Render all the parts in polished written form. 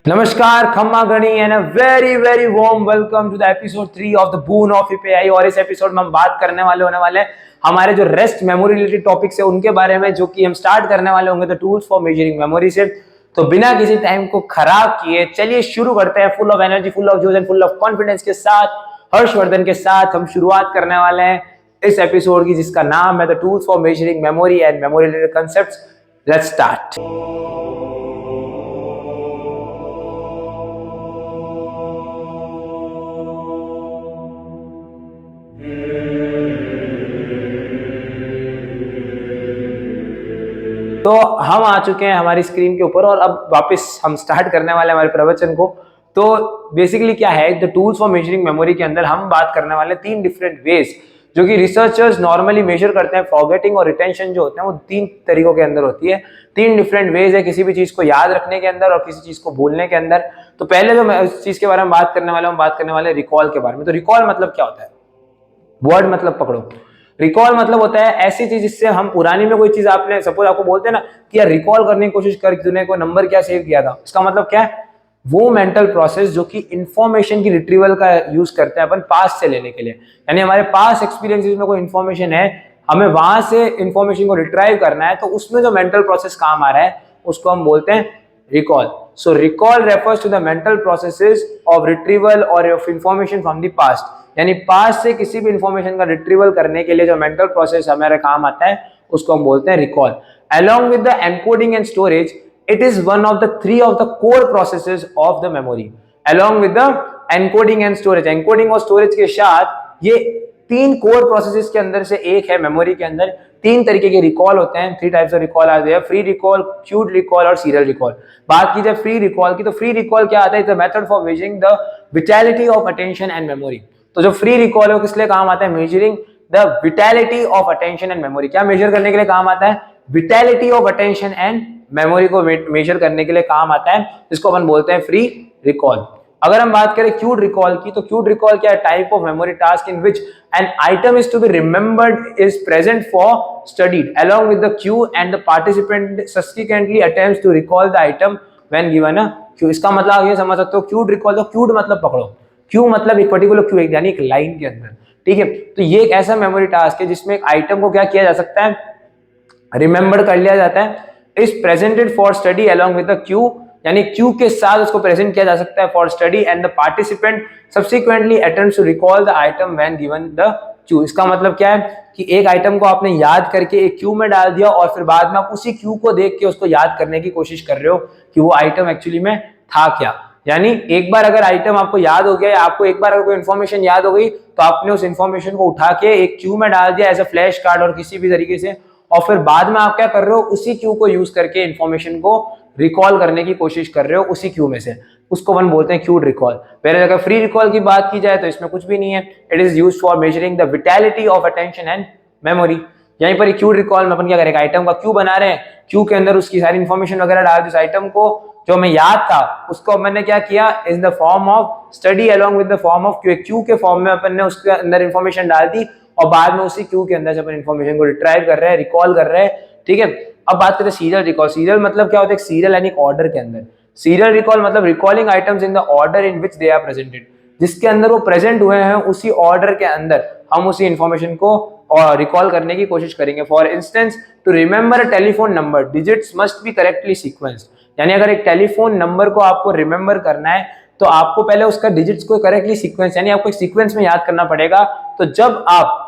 नमस्कार, खम्मा गणी and a very warm welcome to the episode 3 of the boon of EPI. और इस एपिसोड में हम बात करने वाले हैं हमारे जो रेस्ट मेमोरी रिलेटेड टॉपिक्स है उनके बारे में, जो कि हम स्टार्ट करने वाले होंगे the tools for measuring memory से। तो बिना किसी टाइम को खराब किए चलिए शुरू करते हैं। Full of energy, full of जोश एंड फुल ऑफ कॉन्फिडेंस के साथ, हर्षवर्धन के साथ हम शुरुआत करने वाले हैं इस एपिसोड की, जिसका नाम है the tools for measuring memory and memory related concepts. Let's start. तो हम आ चुके हैं हमारी स्क्रीन के ऊपर और अब वापस हम स्टार्ट करने वाले हैं हमारे प्रवचन को। तो बेसिकली क्या है, the tools for measuring memory के अंदर हम बात करने वाले 3 डिफरेंट वेज जो कि रिसर्चर्स नॉर्मली मेजर करते हैं। फॉरगेटिंग और रिटेंशन जो होते हैं वो 3 तरीकों के अंदर होती है। 3 डिफरेंट वेज है किसी भी चीज को याद रखने के अंदर और किसी चीज को भूलने के अंदर। तो पहले जो मैं इस चीज के बारे में बात करने वाला हूँ, बात करने वाले रिकॉल के बारे में। तो रिकॉल मतलब क्या होता है? वर्ड मतलब पकड़ो। रिकॉल मतलब होता है ऐसी चीज जिससे हम पुरानी में कोई चीज, आपने सपोज आपको बोलते हैं ना कि यार रिकॉल करने की कोशिश कर, तूने कोई नंबर क्या सेव किया था, इसका मतलब क्या है? वो मेंटल प्रोसेस जो कि इंफॉर्मेशन की रिट्रीवल का यूज करते हैं अपन पास्ट से लेने के लिए। यानी हमारे पास एक्सपीरियंसेस में कोई इंफॉर्मेशन है, हमें वहां से इंफॉर्मेशन को रिट्राइव करना है, तो उसमें जो मेंटल प्रोसेस काम आ रहा है उसको हम बोलते हैं रिकॉल। सो recall refers to the mental processes of retrieval और of information from the past. यानी पास्ट से किसी भी इंफॉर्मेशन का रिट्रीवल करने के लिए जो मेंटल प्रोसेस हमारे काम आता है उसको हम बोलते हैं recall. Along with the encoding and storage, it is one of the 3 of the core processes of the memory. Along with the encoding and storage, encoding और स्टोरेज के साथ ये 3 कोर प्रोसेसेस के अंदर से एक है मेमोरी के अंदर। 3 तरीके के रिकॉल होते हैं। 3 टाइप्स ऑफ रिकॉल आते हैं, फ्री रिकॉल, क्यूड रिकॉल और सीरियल रिकॉल। बात की जाए फ्री रिकॉल की, तो फ्री रिकॉल क्या आता है? The method for measuring the vitality of attention and memory. तो जो फ्री रिकॉल है वो किस लिए काम आता है? Measuring the vitality of attention and memory. क्या मेजर करने के लिए काम आता है? Vitality of attention and memory को मेजर करने के लिए काम आता है, जिसको अपन बोलते हैं फ्री रिकॉल। अगर हम बात करें क्यूड रिकॉल की, तो क्यूड रिकॉल क्या है? Type of memory task in which an item is to be remembered is present for studied along with the cue and the participant subsequently attempts to recall the item when given a cue. इसका मतलब ये समझ सकते हो, cued recall, तो cued मतलब पकड़ो, Q मतलब एक पर्टिकुलर क्यू, यानी एक लाइन के अंदर, ठीक है। तो ये एक ऐसा मेमोरी टास्क है जिसमें एक आइटम को क्या किया जा सकता है? रिमेंबर कर लिया जाता है। Is presented for study along with the cue, यानी क्यू के साथ उसको प्रेजेंट किया जा सकता है for study, and the participant subsequently attempts to recall the item when given the cue. इसका मतलब क्या है कि एक आइटम को आपने याद करके एक क्यू में डाल दिया और फिर बाद में आप उसी क्यू को देख के उसको याद करने की कोशिश कर रहे हो कि वो आइटम एक्चुअली में था क्या। यानी एक बार अगर आइटम आपको याद हो गया या आपको एक बार अगर कोई इन्फॉर्मेशन याद हो गई तो आपने उस इन्फॉर्मेशन को उठा के एक क्यू में डाल दिया एज अ फ्लैश कार्ड और किसी भी तरीके से, और फिर बाद में आप क्या कर रहे हो? उसी क्यू को यूज करके इन्फॉर्मेशन को रिकॉल करने की कोशिश कर रहे हो उसी क्यू में से, उसको अपन बोलते हैं क्यूड रिकॉल। पहले अगर फ्री रिकॉल की बात की जाए तो इसमें कुछ भी नहीं है। It is used for measuring the vitality of attention and memory. यहीं पर क्यूड रिकॉल में अपन क्या करेंगे? आइटम का क्यू बना रहे हैं, क्यू के अंदर उसकी सारी इन्फॉर्मेशन वगैरह डाल दी। उस आइटम को जो हमें याद था उसको मैंने क्या किया? इन the form of study along with the form of Q, Q के फॉर्म में अपन ने उसके अंदर इन्फॉर्मेशन डाल दी और बाद में उसी क्यू के अंदर से अपन इन्फॉर्मेशन को रिट्राइव कर रहे हैं, रिकॉल कर रहे हैं, ठीक है। अब बात करते हैं सीरियल रिकॉल। सीरियल मतलब क्या होता है? सीरियल यानी ऑर्डर के अंदर। सीरियल रिकॉल मतलब recalling items in the order in which they are presented, जिसके अंदर वो प्रेजेंट हुए हैं उसी ऑर्डर के अंदर हम उसी इन्फॉर्मेशन को रिकॉल करने की कोशिश करेंगे। For instance, to remember a telephone number, digits must be correctly sequenced. यानी अगर एक टेलीफोन नंबर को आपको रिमेंबर करना है तो आपको पहले उसका डिजिट्स को करेक्टली सीक्वेंस, यानी आपको एक सीक्वेंस में याद करना पड़ेगा। तो जब आप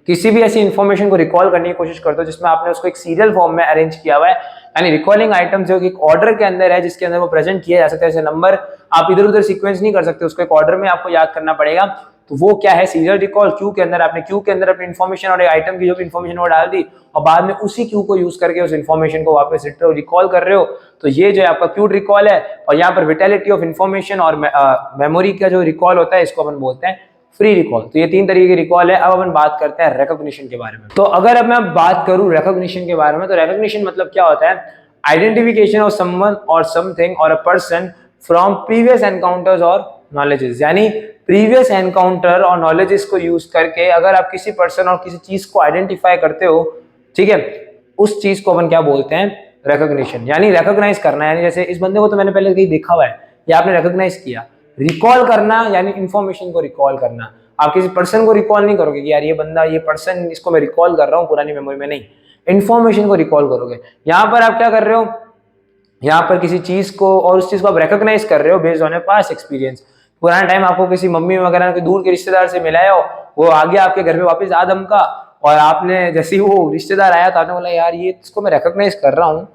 किसी भी ऐसी इंफॉर्मेशन को रिकॉल करने की कोशिश करते हो जिसमें आपने उसको एक सीरियल फॉर्म में अरेंज किया हुआ है, यानी रिकॉलिंग आइटम जो कि एक ऑर्डर के अंदर है जिसके अंदर वो प्रेजेंट किया जा सकता है, जैसे नंबर आप इधर उधर सीक्वेंस नहीं कर सकते, उसको एक ऑर्डर में आपको याद करना पड़ेगा। तो वो क्या है? Serial recall. क्यू के अंदर आपने क्यू के अंदर अपनी इन्फॉर्मेशन और एक आइटम की जो भी इन्फॉर्मेशन वो डाल दी और बाद में उसी क्यू को यूज करके उस इन्फॉर्मेशन को वापस रिकॉल कर रहे हो, तो ये जो है आपका क्यूड रिकॉल है। और यहाँ पर विटैलिटी ऑफ इन्फॉर्मेशन और मेमोरी का जो रिकॉल होता है इसको अपन बोलते हैं फ्री रिकॉल। तो ये 3 तरीके की रिकॉल है। अब अपन बात करते हैं रिकॉग्निशन के बारे में। तो अगर अब मैं बात करूं रिकॉग्निशन के बारे में, तो रिकॉग्निशन मतलब क्या होता है? आइडेंटिफिकेशन ऑफ समवन और समथिंग और a person from previous encounters और नॉलेजेस। यानी प्रीवियस एनकाउंटर और नॉलेजेस को यूज करके अगर आप किसी पर्सन और किसी चीज को आइडेंटिफाई करते हो, ठीक है, उस चीज को अपन क्या बोलते हैं? रिकॉग्निशन, यानी रिकॉग्नाइज करना, यानी जैसे इस बंदे को तो मैंने पहले कहीं देखा हुआ है या आपने रिकॉग्नाइज किया। रिकॉल करना यानी इंफॉर्मेशन को रिकॉल करना। आप किसी पर्सन को रिकॉल नहीं करोगे कि यार ये बंदा, ये पर्सन, इसको मैं रिकॉल कर रहा हूँ पुरानी मेमोरी में, नहीं, इंफॉर्मेशन को रिकॉल करोगे। यहाँ पर आप क्या कर रहे हो, यहाँ पर किसी चीज को और उस चीज को आप रिकॉग्नाइज कर रहे हो based on A past experience. पुराना टाइम आपको किसी मम्मी वगैरह के दूर के रिश्तेदार से मिलाया हो, वो आ गया आपके घर पे वापस आदम का, और आपने जैसे ही वो रिश्तेदार आया तो आपने बोला यार ये इसको मैं रिकॉग्नाइज कर रहा हूँ,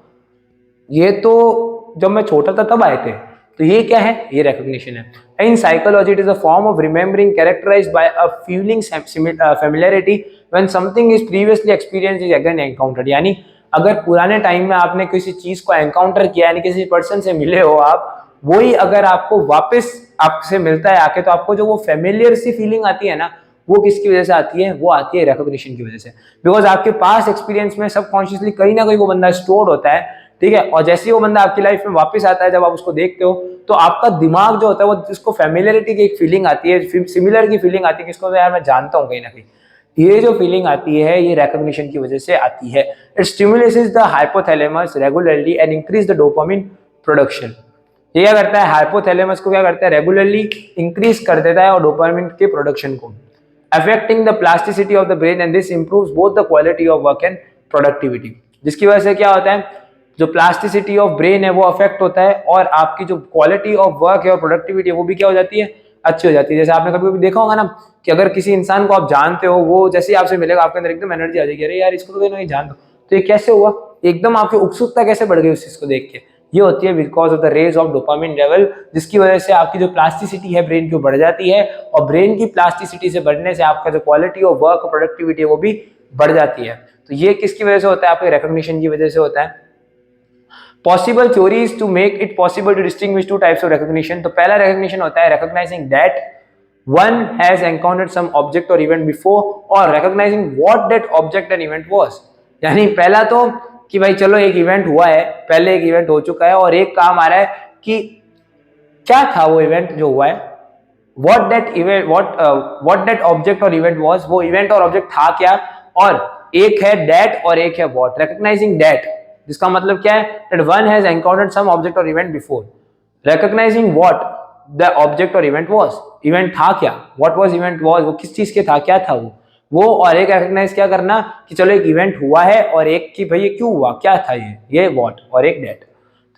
ये तो जब मैं छोटा था तब आए थे। तो ये क्या है, ये रिकॉग्निशन है। In psychology it is a form of remembering characterised by a feeling familiarity when something is previously experienced is again encountered. यानी अगर पुराने टाइम में आपने किसी चीज को एनकाउंटर किया, यानी किसी पर्सन से मिले हो आप, वही अगर आपको वापस आपसे मिलता है आके, तो आपको जो वो फेमिलियर सी फीलिंग आती है ना, वो किसकी वजह से आती है, वो आती है रिकॉग्निशन की वजह से। बिकॉज आपके पास एक्सपीरियंस में सबकॉन्शियसली कहीं ना कहीं वो बंदा स्टोर्ड होता है, ठीक है, और जैसे ही वो बंदा आपकी लाइफ में वापस आता है, जब आप उसको देखते हो, तो आपका दिमाग जो होता है वो जिसको फेमिलियरिटी की एक फीलिंग आती है, सिमिलर की फीलिंग आती है, किसको यार मैं जानता हूँ कहीं ना कहीं, ये जो फीलिंग आती है ये रिकॉग्निशन की वजह से आती है। It stimulates the hypothalamus regularly and increase the dopamine production. ये क्या करता है, हाइपोथैलेमस को क्या करता है, रेगुलरली इंक्रीज कर देता है और डोपामिन के प्रोडक्शन को, affecting the plasticity of the brain and this improves both the quality of work and productivity. जिसकी वजह से क्या होता है, जो प्लास्टिसिटी ऑफ ब्रेन है वो अफेक्ट होता है, और आपकी जो क्वालिटी ऑफ वर्क है और प्रोडक्टिविटी है वो भी क्या हो जाती है, अच्छी हो जाती है। जैसे आपने कभी कभी देखा होगा ना कि अगर किसी इंसान को आप जानते हो, वो जैसे ही आपसे मिलेगा आपके अंदर एकदम एनर्जी आ जाएगी, अरे यार इसको तो नहीं जानते, तो ये कैसे हुआ, एकदम आपकी उत्सुकता कैसे बढ़ गई उस चीज को देख के। ये होती है because of the raise of dopamine level, जिसकी वजह से आपकी जो प्लास्टिसिटी है ब्रेन की बढ़ जाती है, और ब्रेन की प्लास्टिसिटी से बढ़ने से आपका जो क्वालिटी ऑफ वर्क और प्रोडक्टिविटी है वो भी बढ़ जाती है। तो ये किसकी वजह से होता है, आपके रिकॉग्निशन की वजह से होता है। Possible theories to make it possible to distinguish two types of recognition. तो पहला रिकॉग्निशन होता है recognising that one has encountered some object और इवेंट बिफोर, और recognising what that object and event was. यानी पहला तो कि भाई चलो एक इवेंट हुआ है, पहले एक इवेंट हो चुका है, और एक काम आ रहा है कि क्या था वो इवेंट जो हुआ है, व्हाट दैट ऑब्जेक्ट और इवेंट वाज, वो इवेंट और ऑब्जेक्ट था क्या, और एक है दैट और एक है व्हाट। रिकॉग्नाइजिंग दैट जिसका मतलब क्या है, that one has encountered some object और event before. Recognizing what the object और इवेंट वाज, इवेंट था क्या, व्हाट वाज इवेंट वाज, वो किस चीज के था, क्या था वो और एक रिकॉग्नाइज क्या करना कि चलो एक इवेंट हुआ है, और एक कि भाई ये क्यों हुआ, क्या था ये व्हाट, और एक दैट।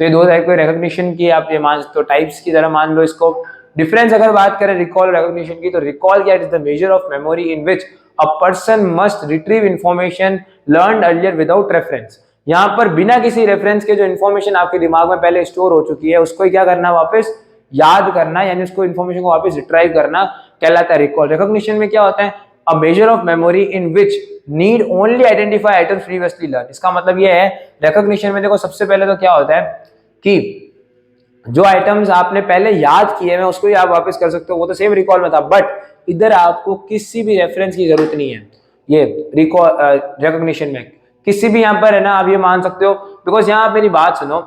तो ये दो टाइप के रिकॉग्निशन की आप ये मान तो टाइप्स की तरह मान लो इसको। डिफरेंस अगर बात करें रिकॉल और रिकॉग्निशन की, तो रिकॉल क्या, it is the measure of memory in which a person must retrieve information learned earlier without reference. यहाँ पर बिना किसी रेफरेंस के जो इन्फॉर्मेशन आपके दिमाग में पहले स्टोर हो चुकी है उसको क्या करना, वापस याद करना, यानी उसको इन्फॉर्मेशन को वापस रिट्राइव करना कहलाता है रिकॉल। रिकॉग्निशन में क्या होता है, a measure of memory in which need only identify items previously learn. इसका मतलब ये है रिकॉग्निशन में देखो सबसे पहले तो क्या होता है कि जो आइटम्स आपने पहले याद किए हैं उसको ही आप वापस कर सकते हो, वो तो सेम रिकॉल में था, बट इधर आपको किसी भी रेफरेंस की जरूरत नहीं है। ये रिकॉल रिकॉग्निशन में किसी भी यहाँ पर है ना, आप ये मान सकते हो, बिकॉज यहाँ आप मेरी बात सुनो,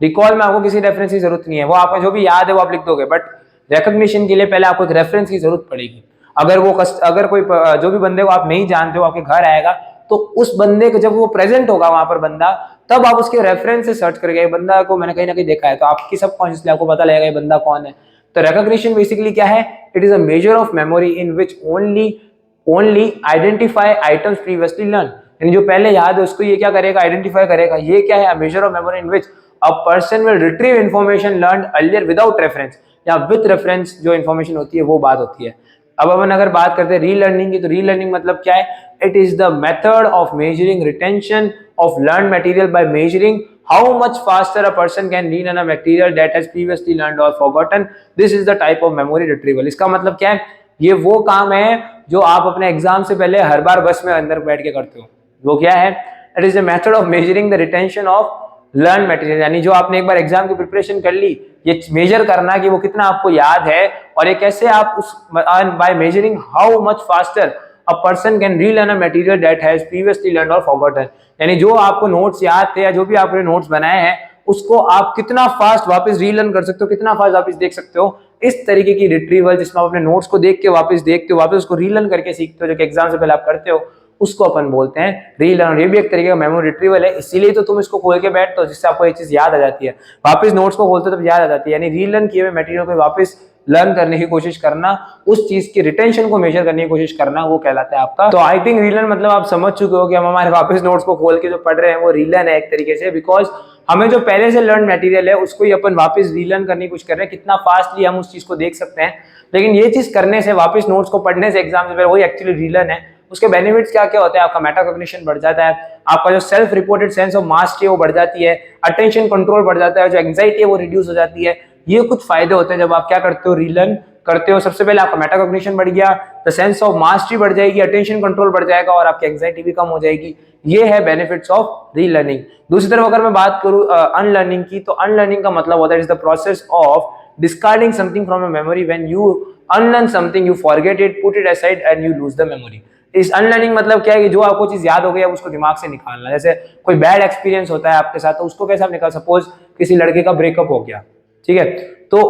रिकॉल में आपको किसी रेफरेंस की जरूरत नहीं है, वो आपको जो भी याद है वो आप लिख दोगे, बट रिकॉग्निशन के लिए पहले आपको एक रेफरेंस की जरूरत पड़ेगी। अगर कोई जो भी बंदे को आप नहीं जानते हो आपके घर आएगा, तो उस बंदे को जब वो प्रेजेंट होगा वहां पर बंदा, तब आप उसके रेफरेंस से सर्च करेंगे, बंदा को मैंने कहीं ना कहीं देखा है, तो आपकी सबकॉन्शियसली आपको पता लगेगा ये बंदा कौन है। तो रिकॉग्निशन बेसिकली क्या है, it is a measure of memory in which only identify items previously learn, यानी जो पहले याद है उसको ये क्या करेगा, आइडेंटिफाई करेगा। ये क्या है, measure of memory in which a person will retrieve information learned earlier without reference, या विद रेफरेंस जो इंफॉर्मेशन होती है वो बात होती है। अब अपन अगर बात करते हैं रीलर्निंग की, तो रीलर्निंग मतलब क्या है, it is the method of measuring retention of learn material by measuring how much faster a person can relearn a material that has previously learned और forgotten, this is the type of memory retrieval. इसका मतलब क्या है, ये वो काम है जो आप अपने एग्जाम से पहले हर बार बस में अंदर बैठ के करते हो। वो क्या है, it is the method of measuring the retention of learn material, यानी जो आपने एक बार एग्जाम की प्रिपरेशन कर ली, ये मेजर करना कि वो कितना आपको याद है, और ये कैसे आप उस bye measuring how much faster a person can relearn a material that has previously learned और फॉरगॉटन, यानी जो आपको नोट्स याद थे या जो भी आपने नोट्स बनाए हैं उसको आप कितना फास्ट वापस रीलर्न कर सकते हो, कितना फास्ट वापस देख सकते हो। इस तरीके की रिट्रीवल जिसमें आप अपने नोट्स को देख के वापस देखते हो, वापस उसको रीलर्न करके सीखते हो, जो कि एग्जाम से पहले आप करते हो, उसको अपन बोलते हैं रीलर्न। ये भी एक तरीके का मेमोरी रिट्रीवल है, इसीलिए तो तुम इसको खोल के बैठते हो जिससे आपको ये चीज याद आ जाती है, वापस नोट्स को खोलते हो तब याद आ जाती है। यानी रीलर्न किए हुए मटेरियल को वापस लर्न करने की कोशिश करना, उस चीज की रिटेंशन को मेजर करने की कोशिश करना, वो कहलाता है आपका। तो आई थिंक रीलर्न मतलब आप समझ चुके हो कि हम हमारे वापस नोट्स को खोल के जो पढ़ रहे हैं वो रीलर्न है एक तरीके से, बिकॉज हमें जो पहले से लर्न मटेरियल है उसको ही अपन वापस रीलर्न करने की कोशिश कर रहे हैं। कितना फास्टली हम उस चीज को देख सकते हैं, लेकिन ये चीज करने से, वापस नोट्स को पढ़ने से एग्जाम से पहले, वही एक्चुअली रीलर्न है। उसके बेनिफिट्स क्या क्या होते हैं? आपका मेटाकॉग्निशन बढ़ जाता है, आपका जो self reported sense of mastery है वो बढ़ जाती है, अटेंशन कंट्रोल बढ़ जाता है, जो एंजाइटी है वो रिड्यूस हो जाती है। ये कुछ फायदे होते हैं जब आप क्या करते हो, रीलर्न करते हो। सबसे पहले आपका मेटाकॉग्निशन बढ़ गया, द सेंस ऑफ मास्टरी बढ़ जाएगी, अटेंशन कंट्रोल बढ़ जाएगा और आपकी एंजाइटी भी कम हो जाएगी। ये है बेनिफिट्स ऑफ रीलर्निंग। दूसरी तरफ अगर मैं बात करूं अनलर्निंग की, तो अनलर्निंग का मतलब होता है is the process of discarding something from a memory. When you unlearn something, you forget it, put it aside and you lose the memory. इस अनलर्निंग मतलब क्या है कि जो आपको चीज याद हो गई अब उसको दिमाग से निकालना। जैसे कोई बैड एक्सपीरियंस होता है आपके साथ, तो उसको कैसे आप निकाल, सपोज किसी लड़के का ब्रेकअप हो गया, ठीक है, तो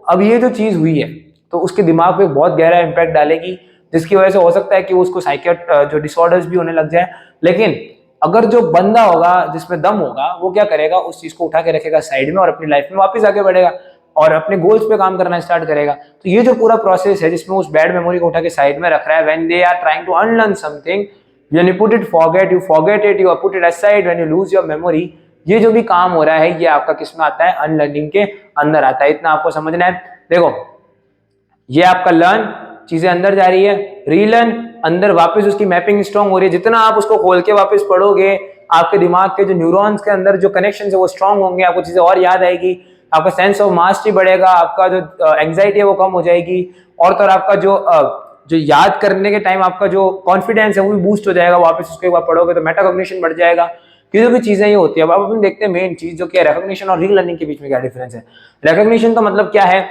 अब ये जो चीज हुई है तो उसके दिमाग पे बहुत गहरा इंपैक्ट डालेगी, जिसकी वजह से हो सकता है कि उसको जो डिसऑर्डर्स भी होने लग जाए। लेकिन अगर जो बंदा होगा जिसमें दम होगा, वो क्या करेगा, उस चीज को उठा के रखेगा साइड में और अपनी लाइफ में वापस आगे बढ़ेगा और अपने गोल्स पे काम करना स्टार्ट करेगा। तो ये जो पूरा प्रोसेस है जिसमें उस बैड मेमोरी को उठा के साइड में रख रहा है, when they are trying to unlearn something, when you put it forget, you forget it, you put it aside, when you lose your memory, ये जो भी काम हो रहा है ये आपका किसमें आता है, अनलर्निंग के अंदर आता है। इतना आपको समझना है। देखो ये आपका लर्न, चीजें अंदर जा रही है, रीलर्न अंदर वापस उसकी मैपिंग स्ट्रांग हो रही है। जितना आप उसको खोल के वापस पढ़ोगे, आपके दिमाग के जो न्यूरॉन्स के अंदर जो कनेक्शन है वो स्ट्रांग होंगे, आपको चीजें और याद आएगी, आपका सेंस ऑफ मास्टरी बढ़ेगा, आपका जो एंजाइटी है वो कम हो जाएगी, और तो आपका जो याद करने के टाइम आपका जो कॉन्फिडेंस है वो भी बूस्ट हो जाएगा। वापस उसके बाद पढ़ोगे तो मेटाकॉग्निशन बढ़ जाएगा। ये जो भी चीजें ये होती है। अब अपन देखते हैं मेन चीज जो कि रिकॉग्निशन और रीलर्निंग के बीच में क्या डिफरेंस है। रिकॉग्निशन का मतलब क्या है,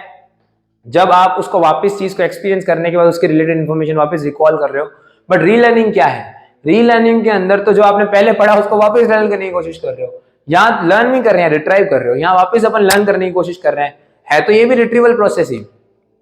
जब आप उसको वापस चीज को एक्सपीरियंस करने के बाद उसके रिलेटेड इन्फॉर्मेशन वापस रिकॉल कर रहे हो। बट रीलर्निंग क्या है, रीलर्निंग के अंदर तो जो आपने पहले पढ़ा उसको वापस लर्न करने की कोशिश कर रहे हो। यहाँ लर्न नहीं कर रहे हैं, रिट्राइव कर रहे हो। यहाँ वापस अपन लर्न करने की कोशिश कर रहे हैं, है तो ये भी रिट्रीवल प्रोसेस ही,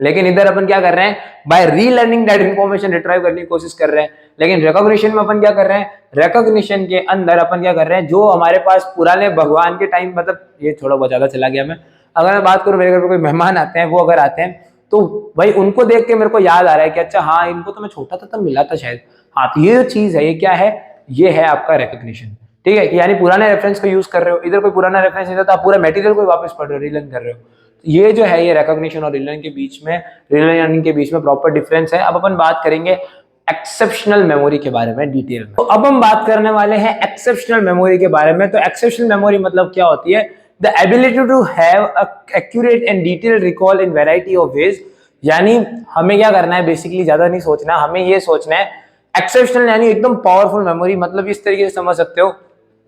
लेकिन इधर अपन क्या कर रहे हैं, by relearning that information retrieve करने की कोशिश कर रहे हैं। लेकिन रिकॉग्निशन में अपन क्या कर रहे हैं, रिकॉग्निशन के अंदर अपन क्या कर रहे हैं, जो हमारे पास पुराने भगवान के टाइम, मतलब ये थोड़ा बहुत ज्यादा चला गया मैं, अगर मैं बात करूं मेरे घर पर कोई मेहमान आते हैं, वो अगर आते हैं तो भाई उनको देख के मेरे को याद आ रहा है कि अच्छा हाँ इनको तो मैं छोटा था तब मिला था शायद, हाँ तो ये जो चीज है ये क्या है, ये है आपका रिकॉग्निशन। ठीक है, यानी पुराने रेफरेंस को यूज कर रहे हो। इधर कोई पुराना रेफरेंस नहीं था, आप पूरा मटेरियल को वापस पढ़ रहे हो, रीलर्न कर रहे हो। ये जो है ये रिकॉग्निशन और रीलर्निंग के बीच में, रीलर्निंग के बीच में प्रॉपर डिफरेंस है। अब अपन बात करेंगे एक्सेप्शनल मेमोरी के बारे में डिटेल में। तो अब हम बात करने वाले हैं एक्सेप्शनल मेमोरी के बारे में। तो एक्सेप्शनल मेमोरी मतलब क्या होती है, the ability to have accurate and detail recall in variety of ways. यानी हमें क्या करना है, बेसिकली ज्यादा नहीं सोचना, हमें ये सोचना है एक्सेप्शनल यानी एकदम पावरफुल मेमोरी। मतलब इस तरीके से समझ सकते हो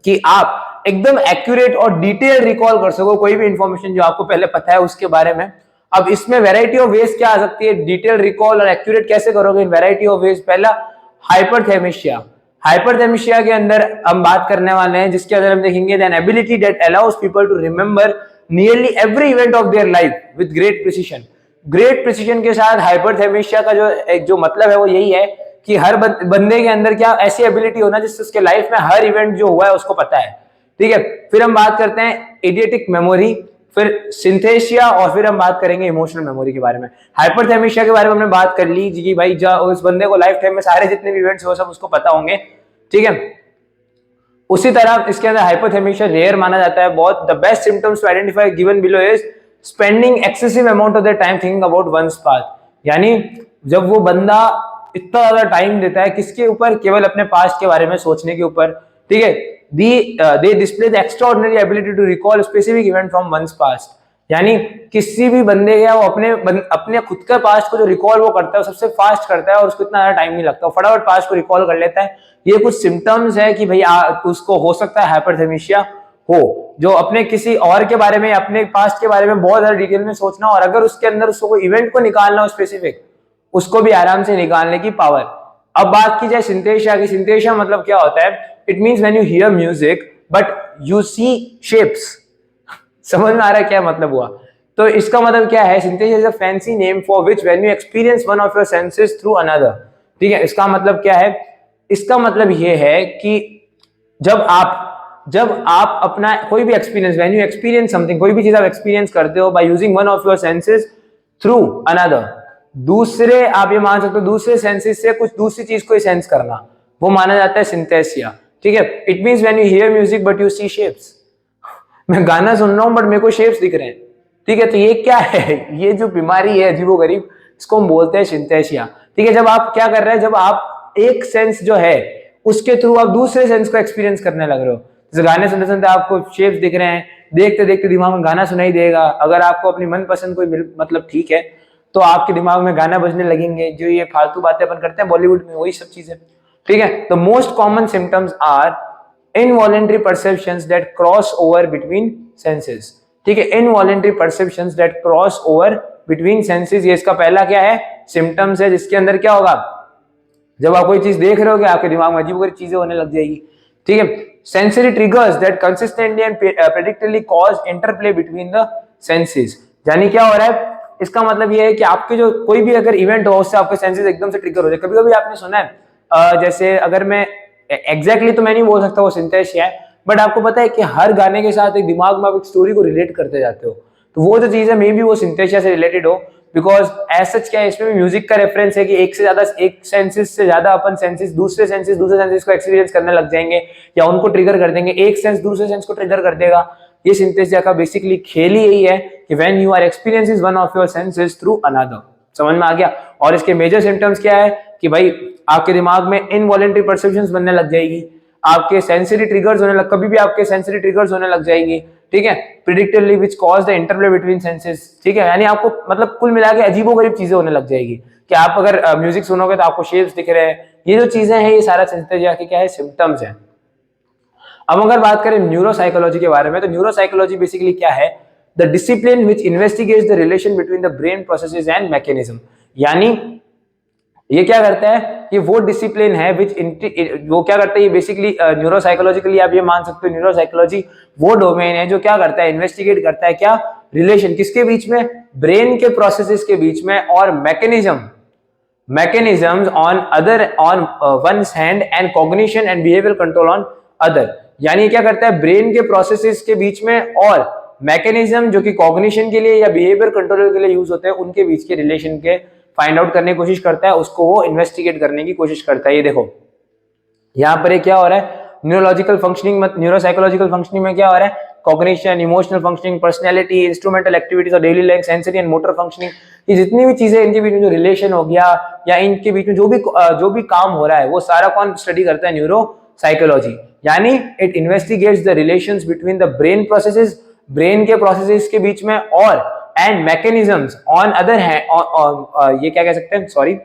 कि आप एकदम एक्यूरेट और डिटेल रिकॉल कर सको कोई भी इंफॉर्मेशन जो आपको पहले पता है उसके बारे में। अब इसमें वैरायटी ऑफ वेज क्या आ सकती है, डिटेल रिकॉल और एक्यूरेट कैसे करोगे इन वैरायटी ऑफ वेज। पहला हाइपरथेमेशिया। हाइपरथेमेशिया के अंदर हम बात करने वाले हैं, जिसके अंदर हम देखेंगे an ability that allows people to remember nearly every event of their life with great precision. Great precision के साथ हाइपरथेमेशिया का जो मतलब है वो यही है कि हर बंदे के अंदर क्या ऐसी एबिलिटी होना जिससे उसके लाइफ में हर इवेंट जो हुआ है उसको पता है। ठीक है, फिर हम बात करते हैं इडियटिक मेमोरी, फिर सिंथेसिया, और फिर हम बात करेंगे इमोशनल मेमोरी के बारे में। हाइपरथेमेशिया के बारे में हमने बात कर ली कि भाई उस बंदे को लाइफ टाइम में सारे जितने भी इवेंट्स हो सब उसको पता होंगे। ठीक है, उसी तरह इसके अंदर हाइपरथेमेशिया रेयर माना जाता है बहुत। The best symptoms to identify given below is spending excessive amount of the time thinking about one's past. यानी जब वो बंदा इतना ज्यादा टाइम देता है किसके ऊपर, केवल अपने पास्ट के बारे में सोचने के ऊपर। ठीक है, they display the extraordinary ability to recall specific event from one's past। यानी किसी भी बंदे का वो अपने खुद का पास्ट को जो रिकॉल वो करता है वो सबसे फास्ट करता है और उसको इतना ज्यादा टाइम नहीं लगता, फटाफट पास्ट को रिकॉल कर लेता है। ये कुछ सिम्टम्स है कि भाई उसको हो सकता है हाइपरथेमेशिया हो, जो अपने किसी और के बारे में, अपने पास्ट के बारे में बहुत ज्यादा डिटेल में सोचना, और अगर उसके अंदर उसको कोई इवेंट को निकालना हो स्पेसिफिक, उसको भी आराम से निकालने की पावर। अब बात की जाए सिंथेसिया की। सिंथेसिया मतलब क्या होता है, it means when you hear music but you see shapes. समझ में आ रहा है क्या मतलब हुआ? तो इसका मतलब क्या है, synesthesia is a fancy name for which when you experience one of your senses through another. ठीक है, इसका मतलब क्या है, इसका मतलब ये है कि जब आप अपना कोई भी experience, when you experience something, कोई भी चीज आप एक्सपीरियंस करते हो by using one of your senses through another, दूसरे, आप ये मान सकते हो दूसरे सेंसेस से कुछ दूसरी चीज को सेंस करना, वो माना जाता है सिंथेसिया। ठीक है, it means when you hear music but you see shapes. मैं गाना सुन रहा हूं बट मेरे को शेप्स दिख रहे हैं। ठीक है, तो ये क्या है, ये जो बीमारी है अजीबोगरीब, इसको हम बोलते हैं सिंथेसिया। ठीक है, जब आप क्या कर रहे हैं, जब आप एक सेंस जो है उसके थ्रू आप दूसरे सेंस को एक्सपीरियंस करने लग रहे हो। जैसे गाने सुनते सुनते आपको शेप्स दिख रहे हैं, देखते देखते दिमाग में गाना सुनाई देगा। अगर आपको अपनी मनपसंद कोई मतलब ठीक है तो आपके दिमाग में गाना बजने लगेंगे। जो ये फालतू बातें अपन करते हैं बॉलीवुड में, वही सब चीजें। ठीक है, the most common symptoms are involuntary perceptions that cross over between senses। ठीक है, involuntary perceptions that cross over between senses, ये इसका पहला क्या है, सिम्टम्स है, जिसके अंदर क्या होगा, जब आप कोई चीज देख रहे हो आपके दिमाग में अजीब चीजें होने लग जाएगी। ठीक है, sensory triggers that consistently and predictably cause interplay between the senses. यानी क्या हो रहा है, इसका मतलब ये है कि आपके जो कोई भी अगर इवेंट हो उससे आपके सेंसेस एकदम से ट्रिगर हो जाए। कभी कभी आपने सुना है, जैसे अगर मैं एग्जैक्टली तो मैं नहीं बोल सकता वो सिंथेसिया है, बट आपको पता है कि हर गाने के साथ एक दिमाग में आप एक स्टोरी को रिलेट करते जाते हो, तो वो जो चीज है मे बी वो सिंथेसिया से रिलेटेड हो। बिकॉज एज सच क्या है, इसमें भी म्यूजिक का रेफरेंस है कि एक से ज्यादा, एक सेंसेस से ज्यादा अपन दूसरे सेंसेस को एक्सपीरियंस करने लग जाएंगे या उनको ट्रिगर कर देंगे, एक सेंस दूसरे सेंस को ट्रिगर कर देगा। ये सिंथेसिया का बेसिकली खेल ही यही है कि when you are experiencing one of your senses through another. समझ में आ गया। और इसके मेजर सिम्टम्स क्या है कि भाई आपके दिमाग में इनवॉलंटरी परसेप्शंस बनने लग जाएगी, आपके सेंसरी ट्रिगर्स होने लग, कभी भी आपके सेंसरी ट्रिगर्स होने लग जाएंगी। ठीक है, predictively which cause the interplay between senses. ठीक है, यानी आपको मतलब कुल मिला के अजीबोगरीब चीजें होने लग जाएगी कि आप अगर म्यूजिक सुनोगे तो आपको शेप्स दिख रहे हैं। ये जो चीजें हैं ये सारा सिंथेसिया के क्या है, सिम्टम्स हैं। अब अगर बात करें न्यूरोसाइकोलॉजी के बारे में, तो न्यूरोसाइकोलॉजी बेसिकली क्या है, the discipline which investigates the relation between the brain processes and mechanism. यानी ये क्या करता है, ये वो डिसिप्लिन है वो क्या करता है, ये बेसिकली न्यूरोसाइकोलॉजिकली आप ये मान सकते हो, न्यूरोसाइकोलॉजी वो डोमेन है जो क्या करता है, इन्वेस्टिगेट करता है क्या, रिलेशन किसके बीच में, ब्रेन के प्रोसेसेस के बीच में और mechanisms on one hand and cognition and behavioral control on other। यानी क्या करता है, ब्रेन के प्रोसेसेस के बीच में और मैकेनिज्म जो कि कॉग्निशन के लिए या बिहेवियर कंट्रोल के लिए यूज होते हैं उनके बीच के रिलेशन के फाइंड आउट करने की कोशिश करता है, उसको वो इन्वेस्टिगेट करने की कोशिश करता है। ये देखो यहाँ पर क्या हो रहा है, न्यूरोलॉजिकल फंक्शनिंग, न्यूरोसाइकोलॉजिकल फंक्शनिंग में क्या हो रहा है, cognition, emotional functioning, personality, instrumental activities और daily life, sensory and motor functioning, ये जितनी भी चीजें इनके बीच में जो रिलेशन हो गया या इनके बीच में जो भी काम हो रहा है वो सारा कौन स्टडी करता है, न्यूरोसाइकोलॉजी। यानी it investigates the relations between the brain processes, brain के प्रोसेसेस के बीच में, और and mechanisms on other hand, ये क्या कह सकते हैं, sorry,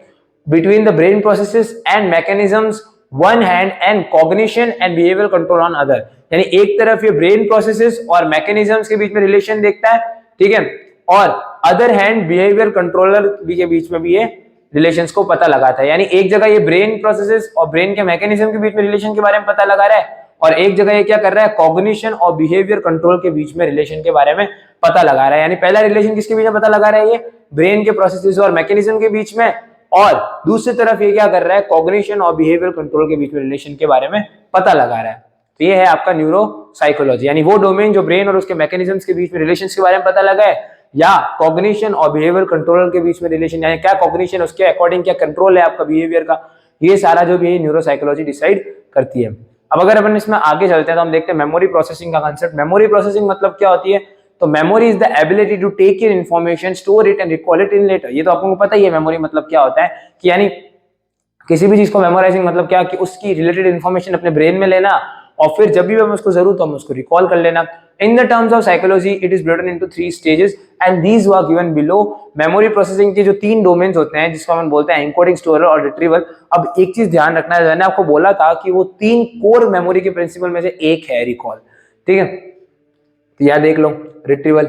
between the brain processes and mechanisms one hand and cognition and behavioral control on other। यानी एक तरफ ये ब्रेन प्रोसेसेस और मैकेनिज्म्स के बीच में रिलेशन देखता है, ठीक है, और अदर हैंड बिहेवियर कंट्रोलर के बीच में भी ये रिलेशंस को पता लगाता है। यानी एक जगह ये ब्रेन प्रोसेसेस और ब्रेन के मैकेनिज्म के बीच में रिलेशन के बारे में पता लगा रहा है, और एक जगह ये क्या कर रहा है, कॉग्निशन और बिहेवियर कंट्रोल के बीच में रिलेशन के बारे में पता लगा रहा है। यानी पहला रिलेशन किसके बीच में पता लगा रहा है, ये ब्रेन के प्रोसेसेस और मैकेनिज्म के बीच में, और दूसरी तरफ ये क्या कर रहा है, कॉग्निशन और बिहेवियर कंट्रोल के बीच में रिलेशन के बारे में पता लगा रहा है। तो ये है आपका न्यूरोसाइकोलॉजी, यानी वो डोमेन जो ब्रेन और उसके मैकेनिज्म्स के बीच में रिलेशंस के बारे में पता लगा है, या कॉग्निशन और बिहेवियर कंट्रोल के बीच में रिलेशन, यानी क्या कॉग्निशन, उसके अकॉर्डिंग क्या कंट्रोल है आपका बिहेवियर का, ये सारा जो भी है न्यूरोसाइकोलॉजी डिसाइड करती है। अब अगर अपन इसमें आगे चलते हैं तो हम देखते हैं मेमोरी प्रोसेसिंग का कांसेप्ट। मेमोरी प्रोसेसिंग मतलब क्या होती है, तो memory is the ability to take in information, store it and recall it in later. ये तो आपको पता ही है मेमोरी मतलब क्या होता है, कि यानी किसी भी चीज को मेमोराइजिंग मतलब क्या, कि उसकी रिलेटेड इंफॉर्मेशन अपने ब्रेन में लेना और फिर जब भी हमें उसको जरूरत हो हम उसको रिकॉल कर लेना। In the terms of psychology it is broken into 3 stages and these were given below. Memory processing के जो 3 डोमेन्स होते हैं जिसको हम बोलते हैं एन्कोडिंग, स्टोरेज और रिट्रीवल। अब एक चीज ध्यान रखना है, मैंने आपको बोला था कि वो 3 कोर मेमोरी के प्रिंसिपल में से एक है रिकॉल, ठीक है, तो याद देख लो रिट्रीवल।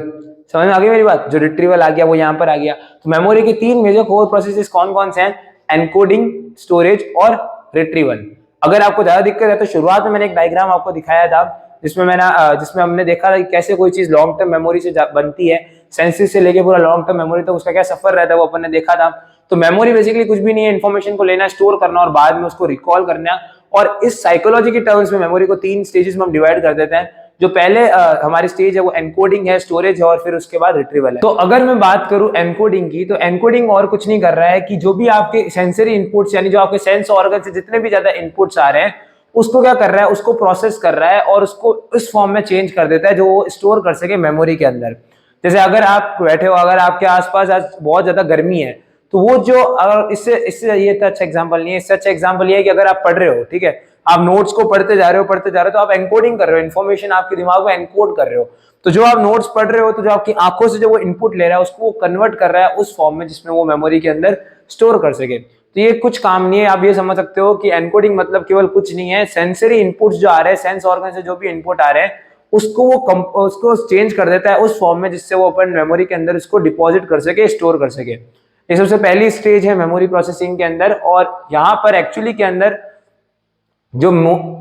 समझ में आ गई मेरी बात, जो रिट्रीवल आ गया वो यहाँ पर आ गया। तो मेमोरी के 3 मेजर कोर प्रोसेसेस कौन कौन से हैं, एनकोडिंग, स्टोरेज और रिट्रीवल। अगर आपको ज्यादा दिक्कत है तो शुरुआत में मैंने एक डायग्राम आपको दिखाया था जिसमें हमने देखा था कि कैसे कोई चीज लॉन्ग टर्म मेमोरी से बनती है, सेंसेस से लेके पूरा लॉन्ग टर्म मेमोरी तक उसका क्या सफर रहता है वो अपन ने देखा था। तो मेमोरी बेसिकली कुछ भी नहीं है, इन्फॉर्मेशन को लेना, स्टोर करना और बाद में उसको रिकॉल करना। और इस साइकोलॉजी के टर्म्स में मेमोरी को 3 स्टेजेस में हम डिवाइड कर देते हैं। जो पहले हमारी स्टेज है वो एनकोडिंग है, स्टोरेज है और फिर उसके बाद रिट्रीवल है। तो अगर मैं बात करूं एनकोडिंग की, तो एनकोडिंग और कुछ नहीं कर रहा है कि जो भी आपके सेंसरी इनपुट्स यानी जो आपके सेंस ऑर्गन से जितने भी ज्यादा इनपुट्स आ रहे हैं उसको क्या कर रहा है, उसको प्रोसेस कर रहा है और उसको उस फॉर्म में चेंज कर देता है जो वो स्टोर कर सके मेमोरी के अंदर। जैसे अगर आप बैठे हो, अगर आपके आसपास आज बहुत ज्यादा गर्मी है, तो वो जो अगर इससे इससे ये तो अच्छा एग्जांपल नहीं है, इससे अच्छा एग्जांपल ये है कि अगर आप पढ़ रहे हो, ठीक है, आप नोट्स को पढ़ते जा रहे हो तो आप एनकोडिंग कर रहे हो, इन्फॉर्मेशन आपके दिमाग में एनकोड कर रहे हो। तो जो आप नोट्स पढ़ रहे हो, तो जो आपकी आंखों से जो वो इनपुट ले रहा है उसको कन्वर्ट कर रहा है उस फॉर्म में जिसमें वो मेमोरी के अंदर स्टोर कर सके। तो ये कुछ काम नहीं है। आप ये समझ सकते हो कि एनकोडिंग मतलब केवल कुछ नहीं है, सेंसरी इनपुट्स जो आ रहे हैं, सेंस ऑर्गन से जो भी इनपुट आ रहे हैं उसको चेंज कर देता है उस फॉर्म में जिससे वो अपन मेमोरी के अंदर उसको डिपॉजिट कर सके, स्टोर कर सके। ये सबसे पहली स्टेज है मेमोरी प्रोसेसिंग के अंदर। और यहाँ पर एक्चुअली के अंदर जो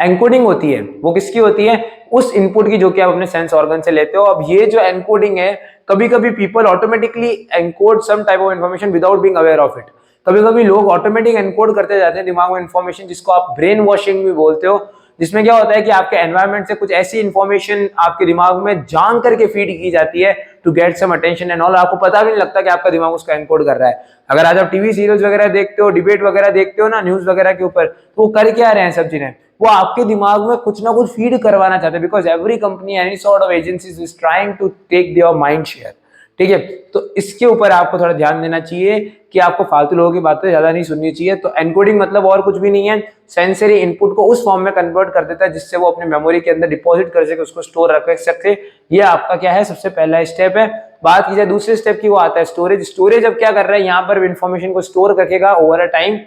एनकोडिंग होती है वो किसकी होती है, उस इनपुट की जो कि आप अपने सेंस ऑर्गन से लेते हो। अब ये जो एनकोडिंग है, कभी कभी people automatically encode some type of information without being aware of it. कभी कभी लोग ऑटोमेटिक एनकोड करते जाते हैं दिमाग में इन्फॉर्मेशन, जिसको आप ब्रेन वॉशिंग भी बोलते हो, जिसमें क्या होता है कि आपके एनवायरनमेंट से कुछ ऐसी इन्फॉर्मेशन आपके दिमाग में जान करके फीड की जाती है to get some attention and all, आपको पता भी नहीं लगता कि आपका दिमाग उसका एनकोड कर रहा है। अगर आज आप टीवी सीरियल्स वगैरह देखते हो, डिबेट वगैरह देखते हो ना न्यूज वगैरह के ऊपर, तो वो कर क्या रहे हैं सब चीजें, वो आपके दिमाग में कुछ ना कुछ फीड करवाना चाहते हैं, because every company any sort of agencies is trying to take their mind share. ठीक है, तो इसके ऊपर आपको थोड़ा ध्यान देना चाहिए कि आपको फालतू लोगों की बातें ज्यादा नहीं सुननी चाहिए। तो एनकोडिंग मतलब और कुछ भी नहीं है, सेंसरी इनपुट को उस फॉर्म में कन्वर्ट कर देता है जिससे वो अपने मेमोरी के अंदर डिपॉजिट कर सके, उसको स्टोर रख सके। ये आपका क्या है, सबसे पहला स्टेप है। बात की जाए दूसरे स्टेप की, वो आता है स्टोरेज। स्टोरेज अब क्या कर रहा है, यहाँ पर इन्फॉर्मेशन को स्टोर रखेगा ओवर अ टाइम।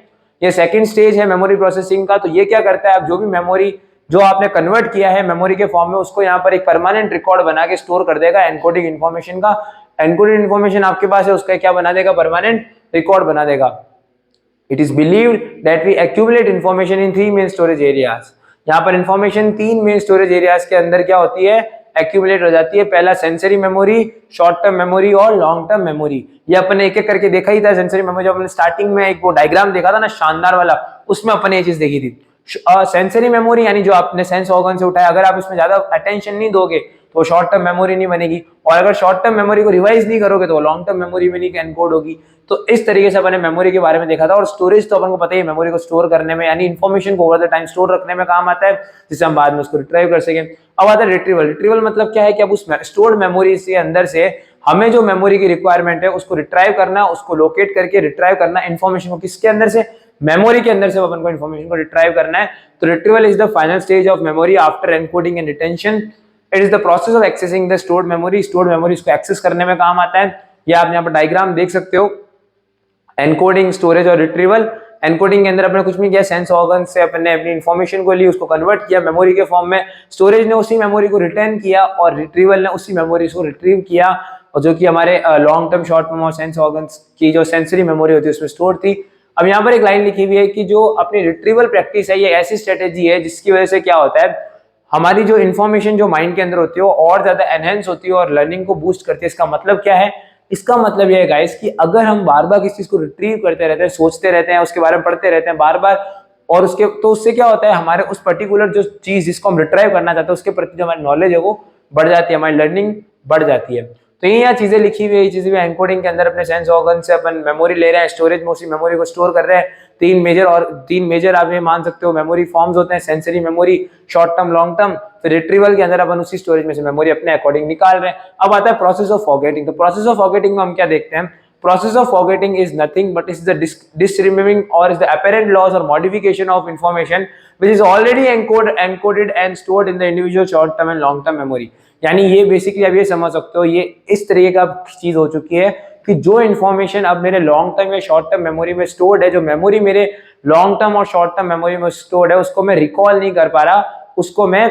ये सेकंड स्टेज है मेमोरी प्रोसेसिंग का। तो ये क्या करता है, आप जो भी मेमोरी जो आपने कन्वर्ट किया है मेमोरी के फॉर्म में, उसको यहाँ पर एक परमानेंट रिकॉर्ड बना के स्टोर कर देगा एनकोडिंग इन्फॉर्मेशन का। एनकोडेड इन्फॉर्मेशन आपके पास है, उसका क्या बना देगा, परमानेंट रिकॉर्ड बना देगा। It is believed that we accumulate information in 3 main storage areas. यहाँ पर इन्फॉर्मेशन 3 मेन स्टोरेज एरियाज के अंदर क्या होती है, एक्यूमुलेट हो जाती है। पहला sensory memory, short term memory और लॉन्ग टर्म मेमोरी। ये अपन एक एक करके देखा ही था। सेंसरी मेमोरी, जब अपने स्टार्टिंग में एक वो डायग्राम देखा था ना शानदार वाला, उसमें अपन ये चीज देखी थी। सेंसरी मेमोरी यानी जो आपने सेंस ऑर्गन से उठाया, अगर आप इसमें ज्यादा अटेंशन नहीं दोगे तो शॉर्ट टर्म मेमोरी नहीं बनेगी, और अगर शॉर्ट टर्म मेमोरी को रिवाइज नहीं करोगे तो लॉन्ग टर्म मेमोरी में नहीं एनकोड होगी। तो इस तरीके से अपने मेमोरी के बारे में देखा था। और स्टोरेज तो अपन को पता ही है, मेमोरी को स्टोर करने में यानी इन्फॉर्मेशन को ओवर द टाइम स्टोर रखने में काम आता है, जिससे हम बाद में उसको रिट्राइव कर सकें। अब आता है रिट्रीवल। रिट्रीवल मतलब क्या है कि अब उस स्टोर्ड मेमोरी से अंदर से हमें जो मेमोरी की रिक्वायरमेंट है उसको रिट्राइव करना, उसको लोकेट करके रिट्राइव करना इन्फॉर्मेशन को, किसके अंदर से, मेमोरी के अंदर से अपन को इन्फॉर्मेशन को रिट्राइव करना है। तो retrieval is the final stage of memory after encoding and retention. It is the process of accessing the stored memory. Stored memory इसको एक्सेस करने में काम आता है। ये आप यहाँ पर डायग्राम देख सकते हो, एनकोडिंग, स्टोरेज और रिट्रीवल। एनकोडिंग के अंदर अपने कुछ नहीं किया, सेंस ऑर्गन से अपने अपनी इन्फॉर्मेशन को ली, उसको कन्वर्ट किया मेमोरी के फॉर्म में। स्टोरेज ने उसी मेमोरी को रिटर्न किया और रिट्रीवल ने उसी मेमोरी को रिट्रीव किया, और जो कि हमारे लॉन्ग टर्म, शॉर्ट टर्म और सेंस ऑर्गन्स की जो सेंसरी मेमोरी होती है उसमें स्टोर थी। अब यहाँ पर एक लाइन लिखी हुई है कि जो अपनी रिट्रीवल प्रैक्टिस है, ये ऐसी स्ट्रेटेजी है जिसकी वजह से क्या होता है, हमारी जो इन्फॉर्मेशन जो माइंड के अंदर होती है वो और ज्यादा एनहेंस होती है और लर्निंग को बूस्ट करती है। इसका मतलब क्या है, इसका मतलब यह है गाइस कि अगर हम बार बार किसी चीज को रिट्रीव करते रहते हैं, सोचते रहते हैं, उसके बारे में पढ़ते रहते हैं बार बार, और उसके तो उससे क्या होता है, हमारे उस पर्टिकुलर जो चीज जिसको हम रिट्राइव करना चाहते हैं उसके प्रति जो हमारी नॉलेज है वो बढ़ जाती है, हमारी लर्निंग बढ़ जाती है। तो ये यहाँ चीजें लिखी हुई है, ये चीजें भी एनकोडिंग के अंदर अपने सेंस ऑर्गन से अपन मेमोरी ले रहे हैं, स्टोरेज में उसी मेमोरी को स्टोर कर रहे हैं। तीन मेजर आप ये मान सकते हो मेमोरी फॉर्म्स होते हैं, sensory memory, short term, long term. फिर रिट्रीवल के अंदर अपन उसी स्टोरेज में से मेमोरी अपने अकॉर्डिंग निकाल रहे हैं। अब आता है प्रोसेस ऑफ फॉरगेटिंग। तो प्रोसेस ऑफ फॉरगेटिंग में हम क्या देखते हैं, process of forgetting is nothing but is the disremembering or is the apparent loss or modification of information which is already encoded and stored in the individual short term and long term memory। यानी ये basically आप ये समझ सकते हो, ये इस तरीके का चीज हो चुकी है कि जो इन्फॉर्मेशन अब मेरे लॉन्ग टर्म या शॉर्ट टर्म मेमोरी में स्टोर्ड है, जो मेमोरी मेरे लॉन्ग टर्म और शॉर्ट टर्म मेमोरी में स्टोर्ड है, उसको मैं रिकॉल नहीं कर पा रहा, उसको मैं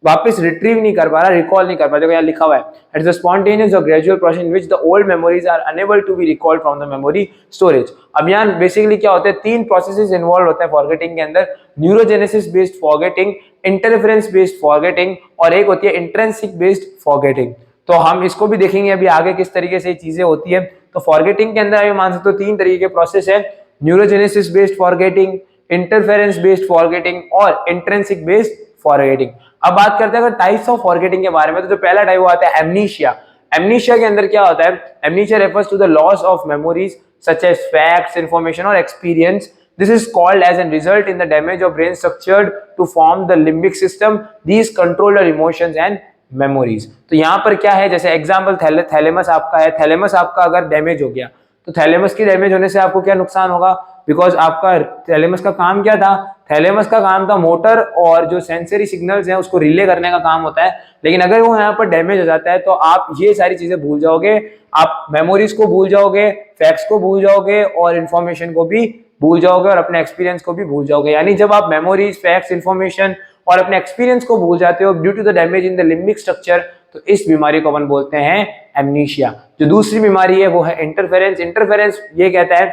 वापस रिट्रीव नहीं कर पा रहा, रिकॉल नहीं कर पा रहा। देखो यहाँ लिखा हुआ है, इट्स अ स्पॉन्टेनियस और gradual process in which the old memories are unable to be recalled from the memory storage. अब यहाँ बेसिकली क्या होता है, तीन प्रोसेसेस इन्वॉल्व होते हैं फॉरगेटिंग के अंदर, neurogenesis based forgetting, interference based forgetting और एक होती है इंट्रिंसिक बेस्ड फॉरगेटिंग। तो हम इसको भी देखेंगे अभी आगे किस तरीके से चीजें होती है। तो फॉरगेटिंग के अंदर आप मान सकते हो तीन तरीके के प्रोसेस है, neurogenesis based forgetting, interference based forgetting और इंट्रिंसिक बेस्ड फॉरगेटिंग। अब बात करते हैं अगर टाइप्स ऑफ फॉरगेटिंग के बारे में, तो जो पहला टाइप वो आता है एमनीशिया। एमनीशिया के अंदर क्या होता है, amnesia refers to the loss of memories such as facts, information और experience. This is called as a result in the damage of brain structure to form the limbic system. These control our emotions and memories. तो यहाँ पर क्या है, जैसे example thalamus आपका है, thalamus आपका अगर डैमेज हो गया तो थैलेमस की डैमेज होने से आपको क्या नुकसान होगा, बिकॉज आपका थैलेमस का काम क्या था, थैलेमस का काम था मोटर और जो सेंसरी सिग्नल्स हैं उसको रिले करने का काम होता है। लेकिन अगर वो यहाँ पर डैमेज हो जाता है तो आप ये सारी चीजें भूल जाओगे, आप मेमोरीज को भूल जाओगे, फैक्ट्स को भूल जाओगे और इन्फॉर्मेशन को भी भूल जाओगे और अपने एक्सपीरियंस को भी भूल जाओगे। यानी जब आप मेमोरीज, फैक्ट्स, इन्फॉर्मेशन और अपने एक्सपीरियंस को भूल जाते हो due to the damage in the limbic structure, तो इस बीमारी को अपन बोलते हैं एमनीशिया। जो दूसरी बीमारी है वो है इंटरफेरेंस। इंटरफेरेंस ये कहता है,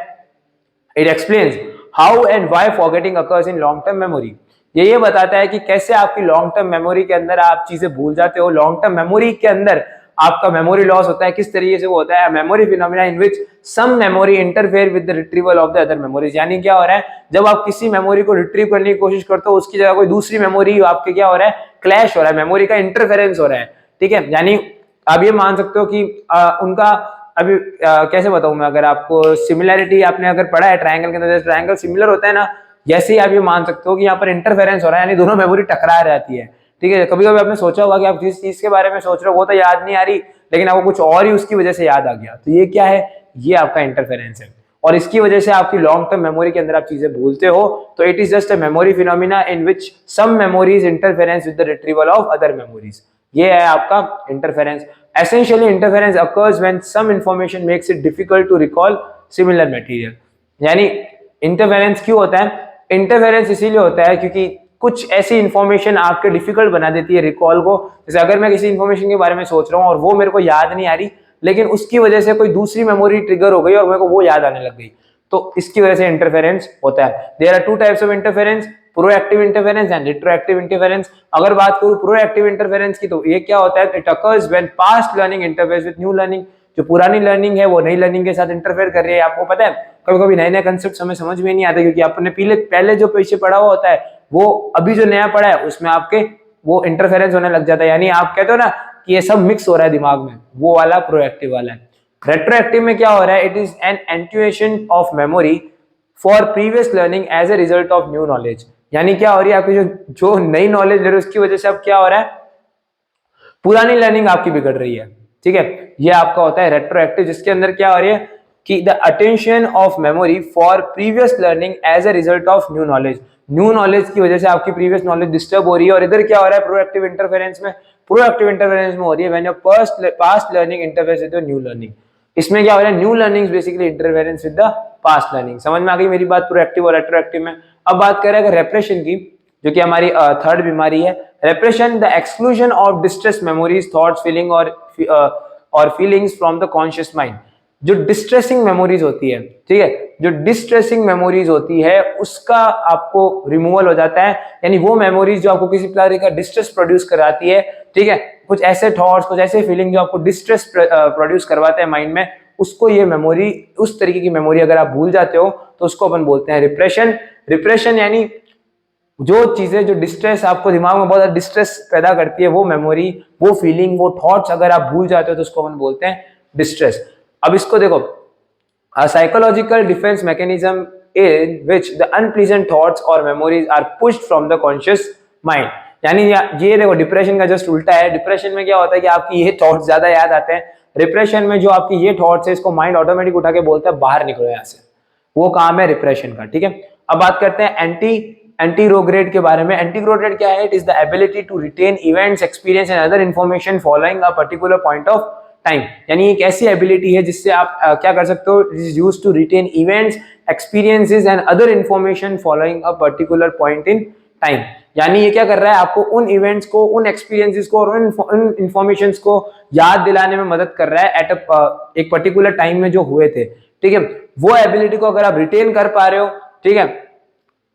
it explains how and why forgetting occurs in long term memory. ये बताता है कि कैसे आपकी लॉन्ग टर्म मेमोरी के अंदर आप चीजें भूल जाते हो, लॉन्ग टर्म मेमोरी के अंदर आपका मेमोरी लॉस होता है, किस तरीके से वो होता है, memory phenomena in which some memory interfere with the retrieval of the other memories. यानी क्या हो रहा है, जब आप किसी मेमोरी को रिट्रीव करने की कोशिश करते हो उसकी जगह कोई दूसरी मेमोरी आपके क्या हो रहा है, क्लैश हो रहा है, मेमोरी का इंटरफेरेंस हो रहा है। ठीक है, यानी आप ये मान सकते हो कि उनका अभी कैसे बताऊं मैं, अगर आपको सिमिलैरिटी आपने अगर पढ़ा है ट्रायंगल के अंदर, ट्रायंगल सिमिलर होता है ना, जैसे ही आप ये मान सकते हो कि यहाँ पर इंटरफेरेंस हो रहा है, यानी दोनों मेमोरी टकरा रहती है। ठीक है, कभी कभी आपने सोचा होगा कि आप जिस चीज के बारे में सोच रहे हो वो तो याद नहीं आ रही, लेकिन आपको कुछ और ही उसकी वजह से याद आ गया, तो ये क्या है, ये आपका इंटरफेरेंस है और इसकी वजह से आपकी लॉन्ग टर्म मेमोरी के अंदर आप चीजें भूलते हो। तो it is just a memory phenomena in which some memories interference with the retrieval of other memories. ये है आपका interference. Essentially, interference occurs when some information makes it difficult to recall similar material. यानी interference क्यों होता है, interference इसीलिए होता है क्योंकि कुछ ऐसी इंफॉर्मेशन आपके डिफिकल्ट बना देती है रिकॉल को। जैसे अगर मैं किसी इंफॉर्मेशन के बारे में सोच रहा हूँ और वो मेरे को याद नहीं आ रही, लेकिन उसकी वजह से कोई दूसरी मेमोरी ट्रिगर हो गई और मेरे को वो याद आने लग गई, तो इसकी वजह से इंटरफेरेंस होता है। There are two types of interference, proactive interference and retroactive interference. अगर बात करूं प्रोएक्टिव इंटरफेरेंस की, तो ये क्या होता है, it occurs when past learning interferes with new learning. जो पुरानी लर्निंग है वो नई लर्निंग के साथ इंटरफेयर कर रही है। आपको पता है कभी कभी नए नए कंसेप्ट हमें समझ में नहीं आते क्योंकि आपने पहले जो पीछे पढ़ा हुआ होता है वो अभी जो नया पढ़ा है उसमें आपके वो इंटरफेरेंस होने लग जाता है। यानी आप कहते हो ना कि ये सब मिक्स हो रहा है दिमाग में, वो वाला प्रोएक्टिव वाला है। रेट्रोएक्टिव में क्या हो रहा है, it is an attenuation of memory for previous learning as a result of new knowledge. यानी क्या हो रही है, आपकी जो नई नॉलेज ले रहे हो उसकी वजह से अब क्या हो रहा है, पुरानी लर्निंग आपकी बिगड़ रही है। ठीक है, ये आपका होता है रेट्रोएक्टिव, जिसके अंदर क्या हो रही है कि the attention of memory for previous learning as a result of new knowledge. New knowledge की वजह से आपकी प्रीवियस नॉलेज डिस्टर्ब हो रही है। और इधर क्या हो रहा है प्रोएक्टिव इंटरफेरेंस में, प्रोएक्टिव इंटरफेरेंस में हो रही है when your past learning interferes with new learning. इसमें क्या हो रहा है, new learning basically interference with the past learning. समझ में आ गई मेरी बात प्रोएक्टिव और रेट्रोएक्टिव में। अब बात करें अगर रेप्रेशन की, जो कि हमारी थर्ड बीमारी है, repression the exclusion of distress memories, thoughts, feeling और feelings from the conscious mind. जो डिस्ट्रेसिंग मेमोरीज होती है, ठीक है, जो डिस्ट्रेसिंग मेमोरीज होती है उसका आपको रिमूवल हो जाता है। यानी वो मेमोरीज जो आपको किसी प्रकार का डिस्ट्रेस प्रोड्यूस कराती है, ठीक है, कुछ ऐसे थॉट्स, कुछ ऐसे फीलिंग जो आपको डिस्ट्रेस प्रोड्यूस करवाते हैं माइंड में, उसको ये मेमोरी, उस तरीके की मेमोरी अगर आप भूल जाते हो तो उसको अपन बोलते हैं रिप्रेशन। रिप्रेशन यानी जो चीजें, जो डिस्ट्रेस आपको दिमाग में बहुत डिस्ट्रेस पैदा करती है, वो मेमोरी, वो फीलिंग, वो थॉट्स अगर आप भूल जाते हो तो उसको अपन बोलते हैं डिस्ट्रेस। अब इसको देखो, a psychological defense mechanism in which the unpleasant thoughts or memories are pushed from the conscious mind। यानी ये देखो डिप्रेशन का जस्ट उल्टा है। डिप्रेशन में क्या होता है कि आपकी ये थॉट्स ज्यादा याद आते हैं। रिप्रेशन में जो आपकी ये थॉट्स है इसको माइंड ऑटोमेटिक उठा के बोलता है बाहर निकलो यहाँ से, वो काम है रिप्रेशन का। ठीक है, अब बात करते हैं एंटीरोग्रेड के बारे में। एंटीरोग्रेड क्या है, it is the ability to retain events, experience and other information following a particular point of time. यानी एक ऐसी एबिलिटी है जिससे आप क्या कर सकते हो, it is used to retain events, experiences and other information following a particular point in time. यानी ये क्या कर रहा है, आपको उन इवेंट्स को, उन एक्सपीरियंसेस को और उन इंफॉर्मेशंस को याद दिलाने में मदद कर रहा है एट एक पर्टिकुलर टाइम में जो हुए थे। ठीक है, वो एबिलिटी को अगर आप रिटेन कर पा रहे हो, ठीक है,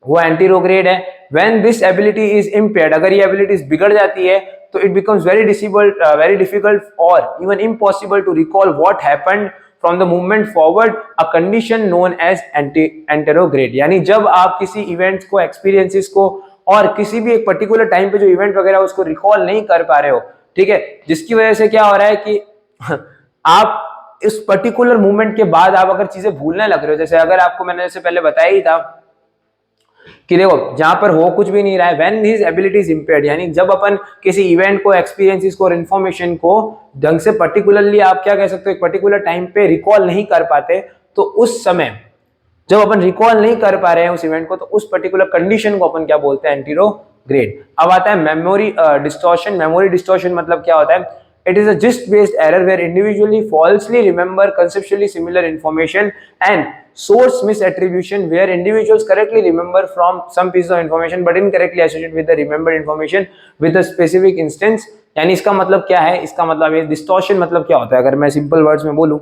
वो एंटीरोग्रेड है। When this ability is impaired, अगर ये एबिलिटी बिगड़ जाती है तो it becomes very difficult or even impossible to recall what happened from the movement forward a condition known as anterograde. यानी जब आप किसी इवेंट्स को, एक्सपीरियंसेस को और किसी भी एक पर्टिकुलर टाइम पे जो इवेंट वगैरह उसको रिकॉल नहीं कर पा रहे हो, ठीक है, जिसकी वजह से क्या हो रहा है कि आप इस पर्टिकुलर मूवमेंट के बाद आप अगर चीजें भूलने लग रहे हो, जैसे अगर आपको मैंने जैसे पहले बताया ही था कि देखो जहां पर हो कुछ भी नहीं रहा है, when his ability is impaired, यानी जब अपन किसी इवेंट को, एक्सपीरियंसेस को और इन्फॉर्मेशन को ढंग से पर्टिकुलरली आप क्या कह सकते हो एक पर्टिकुलर टाइम पे रिकॉल नहीं कर पाते, तो उस समय जब अपन रिकॉल नहीं कर पा रहे हैं उस इवेंट को, तो उस पर्टिकुलर कंडीशन को अपन क्या बोलते हैं, एंटीरोग्रेड। अब आता है मेमोरी डिस्टॉर्शन। मेमोरी डिस्टॉर्शन मतलब क्या होता है, it is a gist based error where individually falsely remember conceptually similar information, and source misattribution where individuals correctly remember from some piece of information but incorrectly associate with the remembered information with a specific instance। यानी इसका मतलब क्या है, इसका मतलब ये distortion मतलब क्या होता है, अगर मैं सिंपल वर्ड्स में बोलूं,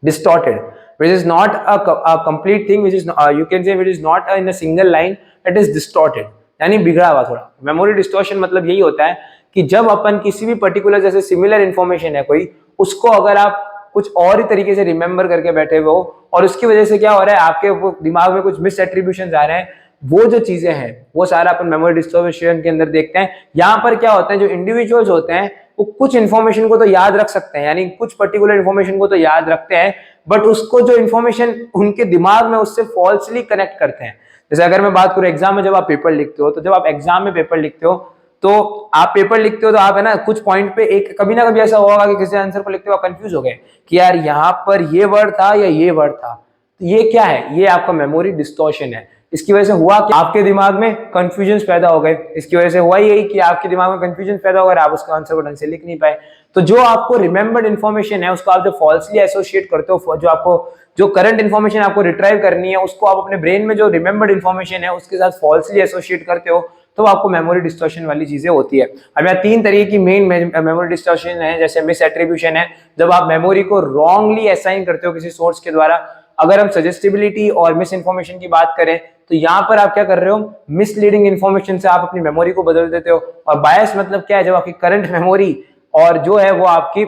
distorted which is not a complete thing, which is you can say which is not in a single line, it is distorted, यानी बिगड़ा हुआ थोड़ा। मेमोरी डिस्टॉर्शन मतलब यही होता है कि जब अपन किसी भी पर्टिकुलर जैसे सिमिलर इंफॉर्मेशन है कोई, उसको अगर आप कुछ और ही तरीके से रिमेंबर करके बैठे हुए हो और उसकी वजह से क्या हो रहा है, आपके दिमाग में कुछ मिस एट्रीब्यूशन आ रहे हैं, वो जो चीजें हैं वो सारा अपन मेमोरी डिस्टॉर्शन के अंदर देखते हैं। यहाँ पर क्या होता है, जो इंडिविजुअल्स होते हैं वो कुछ इन्फॉर्मेशन को तो याद रख सकते हैं, यानी कुछ पर्टिकुलर इन्फॉर्मेशन को तो याद रखते हैं, बट उसको जो इन्फॉर्मेशन उनके दिमाग में उससे फॉल्सली कनेक्ट करते हैं। जैसे अगर मैं बात करूं एग्जाम में, जब आप पेपर लिखते हो, तो जब आप एग्जाम में पेपर लिखते हो तो आप पेपर लिखते हो तो आप है ना कुछ पॉइंट पे एक कभी ना कभी ऐसा होगा कि किसी आंसर को लिखते हो कंफ्यूज हो गए कि यार यहाँ पर ये वर्ड था या ये वर्ड था, तो ये क्या है, ये आपका मेमोरी डिस्टॉर्शन है। इसकी वजह से हुआ कि आपके दिमाग में कंफ्यूजन पैदा हो गए, इसकी वजह से हुआ यही कि आपके दिमाग में कंफ्यूजन पैदा हो गया, आप उसका आंसर को ढंग से लिख नहीं पाए। तो जो आपको रिमेंबर्ड इन्फॉर्मेशन है उसको आप जो फॉल्सली एसोसिएट करते हो, जो आपको जो करंट इन्फॉर्मेशन आपको रिट्राइव करनी है उसको आप अपने ब्रेन में जो रिमेंबर्ड इन्फॉर्मेशन है उसके साथ फॉल्सली एसोसिएट करते हो, तो आपको मेमोरी डिस्टॉर्शन वाली चीजें होती है। अब यहाँ तीन तरीके की मेन मेमोरी डिस्टॉर्शन है। जैसे मिस एट्रीब्यूशन है, जब आप मेमोरी को रॉन्गली असाइन करते हो किसी सोर्स के द्वारा। अगर हम सजेस्टिबिलिटी और मिस इन्फॉर्मेशन की बात करें तो यहाँ पर आप क्या कर रहे हो, मिसलीडिंग इन्फॉर्मेशन से आप अपनी मेमोरी को बदल देते हो। और बायस मतलब क्या है, जब आपकी करंट मेमोरी और जो है वो आपकी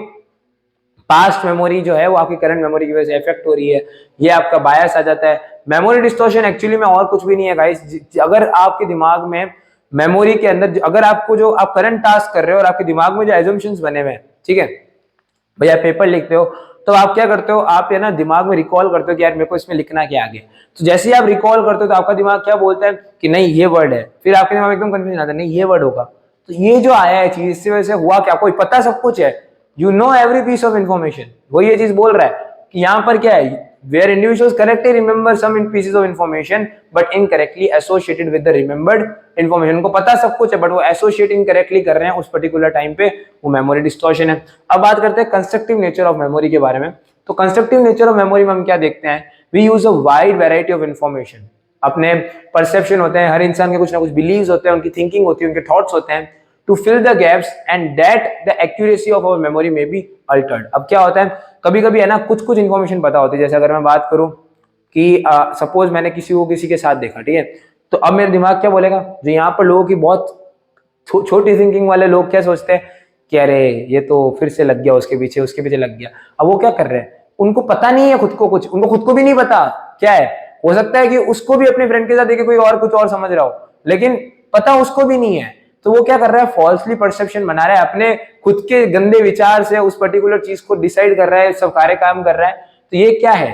पास्ट मेमोरी जो है वो आपकी करंट मेमोरी की वजह से इफेक्ट हो रही है, ये आपका बायस आ जाता है। मेमोरी डिस्टॉर्शन एक्चुअली में और कुछ भी नहीं है गाइस। अगर आपके दिमाग में मेमोरी के अंदर अगर आपको जो आप करंट टास्क कर रहे हो और आपके दिमाग में जो एजम्पशंस बने हुए हैं, ठीक है भैया, पेपर लिखते हो तो आप क्या करते हो, आप है ना दिमाग में रिकॉल करते हो कि यार मेरे को इसमें लिखना क्या आगे। तो जैसे ही आप रिकॉल करते हो तो आपका दिमाग क्या बोलता है कि नहीं ये वर्ड है, फिर आपके दिमाग में एकदम कंफ्यूजन आता है, नहीं ये वर्ड होगा। तो ये जो आया है चीज, इसकी वजह से हुआ क्या, आपको पता सब कुछ है, you know every piece of information, वो ये चीज बोल रहा है कि यहाँ पर क्या है, where individuals correctly remember some pieces of information but incorrectly associated with the remembered information। उनको पता सब कुछ है बट वो एसोसिएट इनकरेक्टली कर रहे हैं उस पर्टिकुलर टाइम पे, वो मेमोरी डिस्टॉर्शन है। अब बात करते हैं कंस्ट्रक्टिव नेचर ऑफ मेमोरी के बारे में। तो कंस्ट्रक्टिव नेचर ऑफ मेमोरी में हम क्या देखते हैं, we use a wide variety of information. अपने परसेप्शन होते हैं, हर इंसान के कुछ ना कुछ बिलीव्स होते हैं, उनकी थिंकिंग होती है, उनके थॉट्स होते हैं, to fill the gaps and that the accuracy of our memory may be altered। अब क्या होता है, कभी कभी है ना कुछ कुछ इन्फॉर्मेशन पता होती है। जैसे अगर मैं बात करूं कि सपोज मैंने किसी के साथ देखा, ठीक है, तो अब मेरा दिमाग क्या बोलेगा, जो यहाँ पर लोगों की बहुत छोटी थिंकिंग वाले लोग क्या सोचते हैं कि अरे ये तो फिर से लग गया उसके पीछे लग गया। अब वो क्या कर रहे हैं, उनको पता नहीं है खुद को, कुछ उनको खुद को भी नहीं पता क्या है। हो सकता है कि उसको भी अपने फ्रेंड के साथ देखे कोई और कुछ और समझ रहा हो, लेकिन पता उसको भी नहीं है। तो वो क्या कर रहा है, फॉल्सली परसेप्शन बना रहा है, अपने खुद के गंदे विचार से उस पर्टिकुलर चीज को डिसाइड कर रहा है, सब कार्य काम कर रहा है। तो ये क्या है,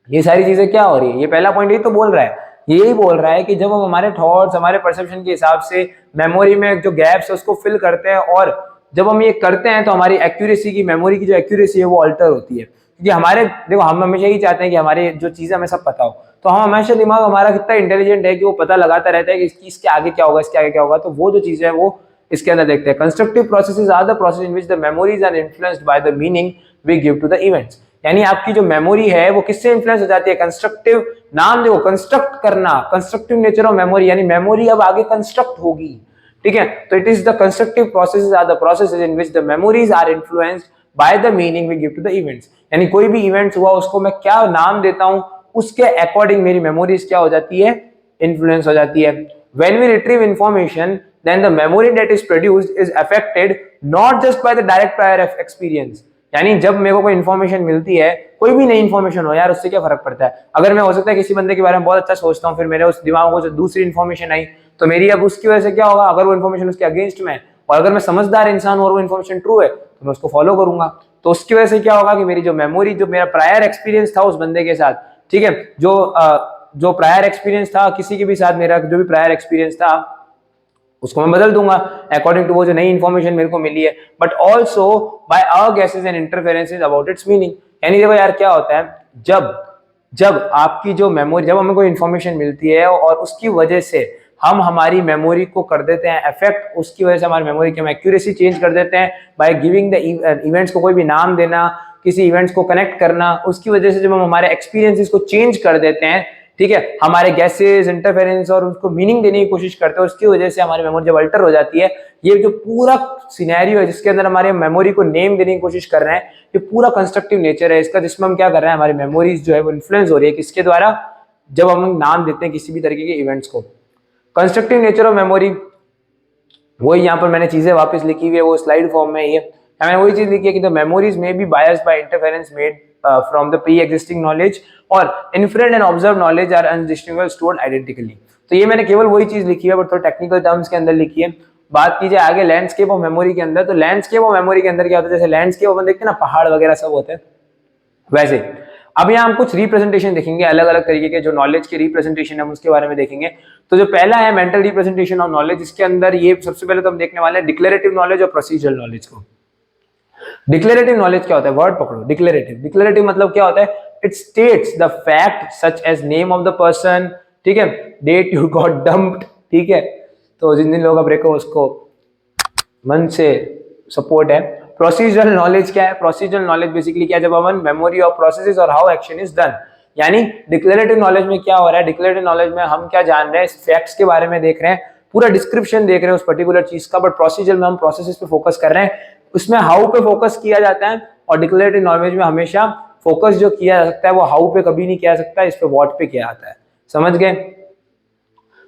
ये सारी चीजें क्या हो रही है, ये पहला पॉइंट यही तो बोल रहा है, यही बोल रहा है कि जब हम हमारे थॉट्स, हमारे परसेप्शन के हिसाब से मेमोरी में जो गैप्स है उसको फिल करते हैं, और जब हम ये करते हैं तो हमारी एक्यूरेसी की, मेमोरी की जो एक्यूरेसी है वो अल्टर होती है। क्योंकि हमारे देखो, हम हमेशा यही चाहते हैं कि हमारे जो चीजें हमें सब पता हो, तो हम हमेशा दिमाग हमारा कितना इंटेलिजेंट है कि वो पता लगाता रहता है कि इसके आगे क्या होगा, इसके आगे क्या होगा। तो वो जो चीजें है वो इसके अंदर देखते हैं। Constructive processes are the process in which the memories are influenced by the meaning we give to the events. यानी आपकी जो मेमोरी है वो किससे इन्फ्लुएंस हो जाती है, कंस्ट्रक्टिव, नाम देखो कंस्ट्रक्ट करना, कंस्ट्रक्टिव नेचर ऑफ मेमोरी, यानी मेमोरी अब आगे कंस्ट्रक्ट होगी, ठीक है। तो it is the constructive processes are the processes in which the memories are influenced by the meaning we give to the events. यानी कोई भी इवेंट्स हुआ उसको मैं क्या नाम देता हूं, उसके अकॉर्डिंग मेरी मेमोरीज क्या हो जाती है, इन्फ्लुएंस हो जाती है। When we retrieve information, then the memory that is produced is affected not just by the direct prior experience। यानी जब मेरे को कोई इन्फॉर्मेशन मिलती है, कोई भी नई इन्फॉर्मेशन हो यार, उससे क्या फर्क पड़ता है। अगर मैं हो सकता है किसी बंदे के बारे में बहुत अच्छा सोचता हूँ, फिर मेरे उस दिमाग को जो दूसरी इन्फॉर्मेशन आई, तो मेरी अब उसकी वजह से क्या होगा, अगर वो इन्फॉर्मेशन उसके अगेंस्ट में है और अगर मैं समझदार इंसान हूं और वो इन्फॉर्मेशन ट्रू है तो मैं उसको फॉलो करूंगा। तो उसकी वजह से क्या होगा कि मेरी जो मेमोरी, जो मेरा प्रायर एक्सपीरियंस था उस बंदे के साथ, ठीक है, जो प्रायर एक्सपीरियंस था किसी के भी साथ, मेरा जो भी प्रायर एक्सपीरियंस था उसको मैं बदल दूंगा अकॉर्डिंग टू वो जो नई इन्फॉर्मेशन मेरे को मिली है। But also by our guesses and interferences about its meaning. यानी देखो यार क्या होता है, जब जब आपकी जो मेमोरी, जब हमें कोई इन्फॉर्मेशन मिलती है और उसकी वजह से हम हमारी मेमोरी को कर देते हैं अफेक्ट, उसकी वजह से हमारी मेमोरी की हम एक्यूरेसी चेंज कर देते हैं बाय गिविंग द इवेंट्स को कोई भी नाम देना, किसी इवेंट्स को कनेक्ट करना, उसकी वजह से जब हम हमारे एक्सपीरियंसेस को चेंज कर देते हैं, ठीक है, हमारे गैसेस इंटरफेरेंस और उसको मीनिंग देने की कोशिश करते हैं, उसकी वजह से हमारी मेमोरी जब अल्टर हो जाती है, ये जो पूरा सिनेरियो है जिसके अंदर हमारे मेमोरी को नेम देने की कोशिश कर रहे हैं, ये पूरा कंस्ट्रक्टिव नेचर है इसका, जिसमें हम क्या कर रहे हैं, हमारी मेमोरीज जो है वो इन्फ्लुएंस हो रही है किसके द्वारा, जब हम नाम देते हैं किसी भी तरीके के इवेंट्स को। कंस्ट्रक्टिव नेचर ऑफ मेमोरी, वही यहाँ पर मैंने चीजें वापस लिखी हुई है, वो स्लाइड फॉर्म में ही है। मैंने वही चीज लिखी है कि the memories may be biased by interference made from the pre existing knowledge और inferred and observe knowledge are indistinguishable stored identically. तो ये मैंने केवल वही चीज लिखी है, बट थोड़ा टेक्निकल टर्म्स के अंदर लिखी है। बात की जाए आगे लैंडस्केप ऑफ मेमोरी के अंदर, तो लैंडस्केप ऑफ मेमोरी के अंदर क्या होता है, जैसे लैंडस्केप अपन देखते हैं ना, पहाड़ वगैरह सब होते हैं, वैसे अब यहाँ हम कुछ रिप्रेजेंटेशन देखेंगे, अलग अलग तरीके के जो नॉलेज के रिप्रेजेंटेशन हम उसके बारे में देखेंगे। तो जो पहला है मेंटल रिप्रेजेंटेशन ऑफ नॉलेज, इसके अंदर ये सबसे पहले तो हम देखने वाले हैं डिक्लेरेटिव नॉलेज और प्रोसीजरल नॉलेज को। डिक्लेरेटिव नॉलेज क्या होता है, वर्ड पकड़ो, डिक्लेरेटिव। डिक्लेरेटिव मतलब क्या होता है, it states the fact such as name of the person, ठीक है, डेट यू गॉट डम्प्ड, ठीक है, तो जिन जिन लोगों का ब्रेकअप उसको मन से सपोर्ट है। प्रोसीजरल नॉलेज क्या है, प्रोसीजरल नॉलेज बेसिकली क्या है, जब अपन मेमोरी ऑफ प्रोसेसेस और हाउ एक्शन इज डन। यानी डिक्लेरेटिव नॉलेज में क्या हो रहा है, डिक्लेरेटिव नॉलेज में हम क्या जान रहे हैं, फैक्ट्स के बारे में देख रहे हैं, पूरा डिस्क्रिप्शन देख रहे हैं उस पर्टिकुलर चीज का, बट प्रोसीजर में हम प्रोसेसेस पे फोकस कर रहे हैं, उसमें हाउ पे फोकस किया जाता है। और डिक्लेरेटिव नॉलेज में हमेशा फोकस जो किया जा सकता है वो हाउ पे कभी नहीं किया जा सकता, इस पे व्हाट पे किया जाता है। समझ गए।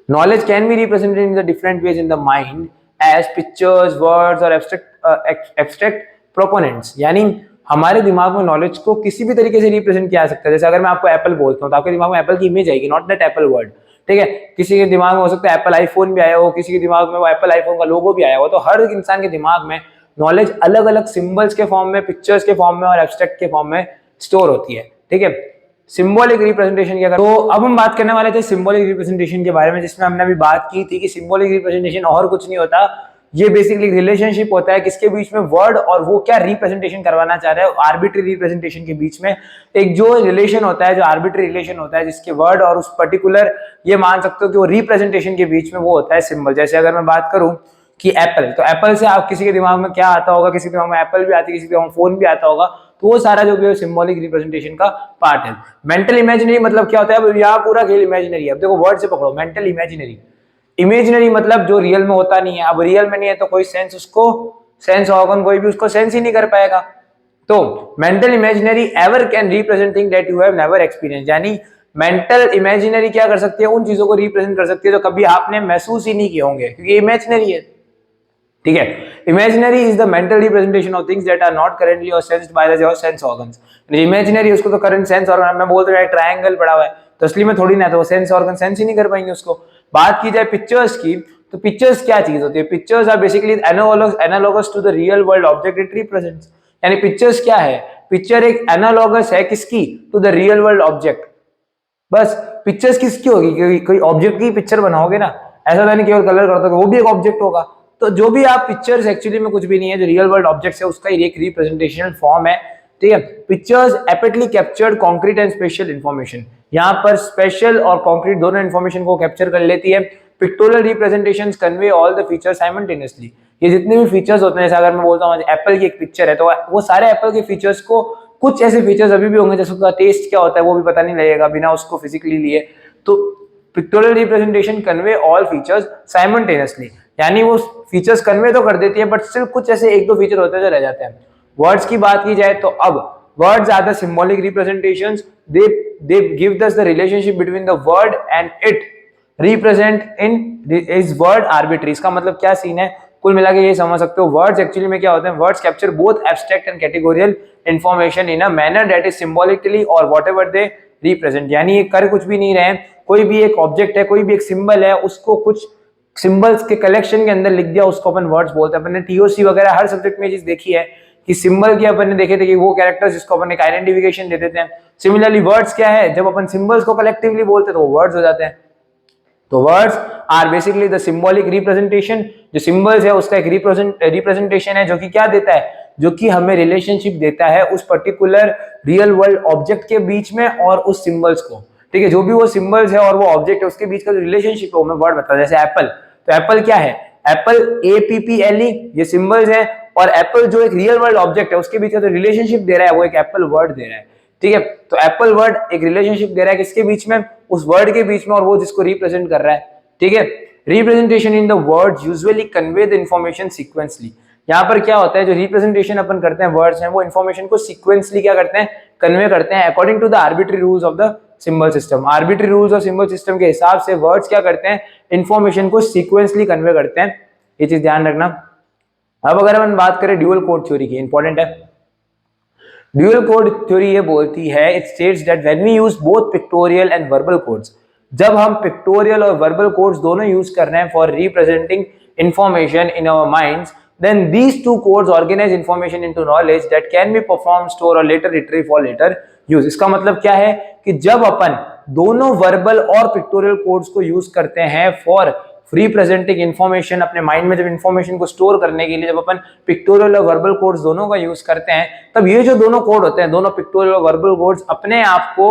Knowledge can be represented in the different ways in the mind as pictures, words और एब्स्ट्रैक्ट प्रोपोनेंट्स। यानी हमारे दिमाग में नॉलेज को किसी भी तरीके से रिप्रेजेंट किया जा सकता है। जैसे अगर मैं आपको एप्पल बोलता हूँ तो आपके दिमाग में एप्पल की इमेज आएगी, नॉट दैट एप्पल वर्ड, ठीक है। किसी के दिमाग में हो सकता है एप्पल आईफोन भी आया हो, किसी के दिमाग में वो एप्पल आईफोन का लोगो भी आया हो। तो हर इंसान के दिमाग में नॉलेज अलग अलग सिंबल्स के फॉर्म में, पिक्चर्स के फॉर्म में और एब्स्ट्रैक्ट के फॉर्म में स्टोर होती है, ठीक है। सिंबॉलिक रिप्रेजेंटेशन की अगर, तो अब हम बात करने वाले थे सिंबॉलिक रिप्रेजेंटेशन के बारे में, जिसमें हमने अभी बात की थी कि सिंबॉलिक रिप्रेजेंटेशन और कुछ नहीं होता, ये बेसिकली रिलेशनशिप होता है किसके बीच में, वर्ड और वो क्या रिप्रेजेंटेशन करवाना चाह रहा है, आर्बिट्री रिप्रेजेंटेशन के बीच में एक जो रिलेशन होता है, जो आर्बिट्री रिलेशन होता है, जिसके वर्ड और उस पर्टिकुलर, ये मान सकते हो कि वो रिप्रेजेंटेशन के बीच में वो होता है सिंबल। जैसे अगर मैं बात करूं कि एप्पल, तो एप्पल से आप किसी के दिमाग में क्या आता होगा, किसी के दिमाग में एप्पल भी आती है, किसी के दिमाग में फोन भी आता होगा, तो वो सारा जो भी है सिंबॉलिक रिप्रेजेंटेशन का पार्ट है। मेंटल इमेजिनरी मतलब क्या होता है, अब यहाँ पूरा खेल इमेजिनरी है। अब देखो वर्ड से पकड़ो, मेंटल इमेजिनरी, इमेजिनरी मतलब जो रियल में होता नहीं है। अब रियल में नहीं है तो कोई सेंस, उसको सेंस ऑर्गन कोई भी उसको सेंस ही नहीं कर पाएगा। तो mental imaginary ever can represent thing that you have never experience. यानी मेंटल इमेजिनरी क्या कर सकती है, उन चीजों को रिप्रेजेंट कर सकती है जो कभी आपने महसूस ही नहीं किए होंगे, क्योंकि इमेजिनरी है, ठीक है। Imaginary is the mental representation of things that are not currently और sensed by the your sense organs. Imaginary उसको तो करंट सेंस ऑर्गन, मैं बोल रहा हूं ट्रायंगल पड़ा हुआ है तो असली में थोड़ी ना, तो वो सेंस ऑर्गन सेंस ही नहीं कर पाएंगे उसको। बात की जाए पिक्चर्स की, तो पिक्चर्स क्या चीज होती है, pictures are basically analogous to the real world object it represents. यानी पिक्चर्स क्या है, पिक्चर एक एनालॉगस है किसकी, to the real world object. बस पिक्चर्स किसकी होगी, कोई ऑब्जेक्ट की पिक्चर बनाओगे ना, ऐसा तो नहीं केवल कलर कर दोगे, वो भी एक ऑब्जेक्ट होगा। तो जो भी आप पिक्चर्स एक्चुअली में कुछ भी नहीं है, जो रियल वर्ल्ड ऑब्जेक्ट्स है उसका ही एक रिप्रेजेंटेशन फॉर्म है, ठीक है। Pictures aptly captured concrete and special information, यहाँ पर स्पेशल और कॉन्क्रीट दोनों इंफॉर्मेशन को कैप्चर कर लेती है। Pictorial representations convey all the features simultaneously. ये जितने भी फीचर्स होते हैं, जैसे अगर मैं बोलता हूँ एप्पल की एक पिक्चर है, तो वो सारे एप्पल के फीचर्स को, कुछ ऐसे फीचर्स अभी भी होंगे जैसे उसका टेस्ट क्या होता है वो भी पता नहीं लगेगा बिना उसको फिजिकली लिए। तो pictorial representation convey all features simultaneously, यानी वो फीचर्स कन्वे तो कर देती है बट सिर्फ कुछ ऐसे एक दो फीचर होते हैं जो रह जाते हैं। वर्ड्स की बात की जाए तो अब words are the symbolic representations, they give us the relationship between the word and it represent in is word arbitrary। इसका मतलब क्या सीन है, कुल मिला के ये समझ सकते हो वर्ड्स एक्चुअली में क्या होते हैं, words capture both abstract and categorical information in a manner that is symbolically और व्हाटएवर दे रिप्रेजेंट। यानी ये कर कुछ भी नहीं रहे हैं, कोई भी एक ऑब्जेक्ट है, कोई भी एक सिंबल है, उसको कुछ सिंबल्स के कलेक्शन के अंदर लिख दिया, उसको अपन वर्ड्स बोलते हैं। अपन ने टीओसी वगैरह हर सब्जेक्ट में ये चीज देखी है कि सिंबल की अपन ने देखे थे कि वो कैरेक्टर्स जिसको अपन एक आइडेंटिफिकेशन दे देते हैं। सिमिलरली वर्ड्स क्या है, जब अपन सिंबल्स को कलेक्टिवली बोलते हैं तो वो वर्ड्स हो जाते हैं। तो words are basically the symbolic representation, जो सिंबल्स है उसका एक रिप्रेजेंटेशन है जो कि क्या देता है, जो कि हमें रिलेशनशिप देता है उस पर्टिकुलर रियल वर्ल्ड ऑब्जेक्ट के बीच में और उस सिंबल्स को। ठीक है, जो भी वो सिंबल्स है और वो ऑब्जेक्ट है उसके बीच का जो रिलेशनशिप है वो हमें वर्ड बताता है। जैसे एप्पल, तो एप्पल क्या है, एप्पल APPLE ये सिंबल्स है, और एप्पल जो एक रियल वर्ल्ड ऑब्जेक्ट है उसके बीच का जो रिलेशनशिप दे रहा है वो एक एप्पल वर्ड दे रहा है। ठीक है, तो एप्पल वर्ड एक रिलेशनशिप दे रहा है किसके बीच में, उस वर्ड के बीच में और वो जिसको रिप्रेजेंट कर रहा है। ठीक है, representation in the words usually convey the information sequentially. यहाँ पर क्या होता है, जो रिप्रेजेंटेशन अपन करते हैं वर्ड्स हैं वो इंफॉर्मेशन को सीक्वेंसली क्या करते हैं, कन्वे करते हैं according to the arbitrary rules of the symbol system. Arbitrary rules of symbol system के हिसाब से वर्ड्स क्या करते हैं, इंफॉर्मेशन को सीक्वेंसली कन्वे करते हैं, ये चीज ध्यान रखना। अब अगर हम बात करें ड्यूअल कोड थ्योरी की, इंपॉर्टेंट है। ड्यूअल कोड थ्योरी ये बोलती है, it states that when we use both pictorial and verbal codes, जब हम पिक्टोरियल और वर्बल कोड्स दोनों यूज कर रहे हैं for representing information in our minds, then these two codes organize information into knowledge that can be performed, store or later retrieve for later use। इसका मतलब क्या है कि जब अपन दोनों वर्बल और पिक्टोरियल कोड्स को यूज करते हैं फॉर रिप्रेजेंटिंग इंफॉर्मेशन, अपने माइंड में जब इंफॉर्मेशन को स्टोर करने के लिए जब अपन पिक्टोरियल और वर्बल कोड्स दोनों का यूज करते हैं, तब ये जो दोनों कोड होते हैं, दोनों पिक्टोरियल और वर्बल कोड्स अपने आप को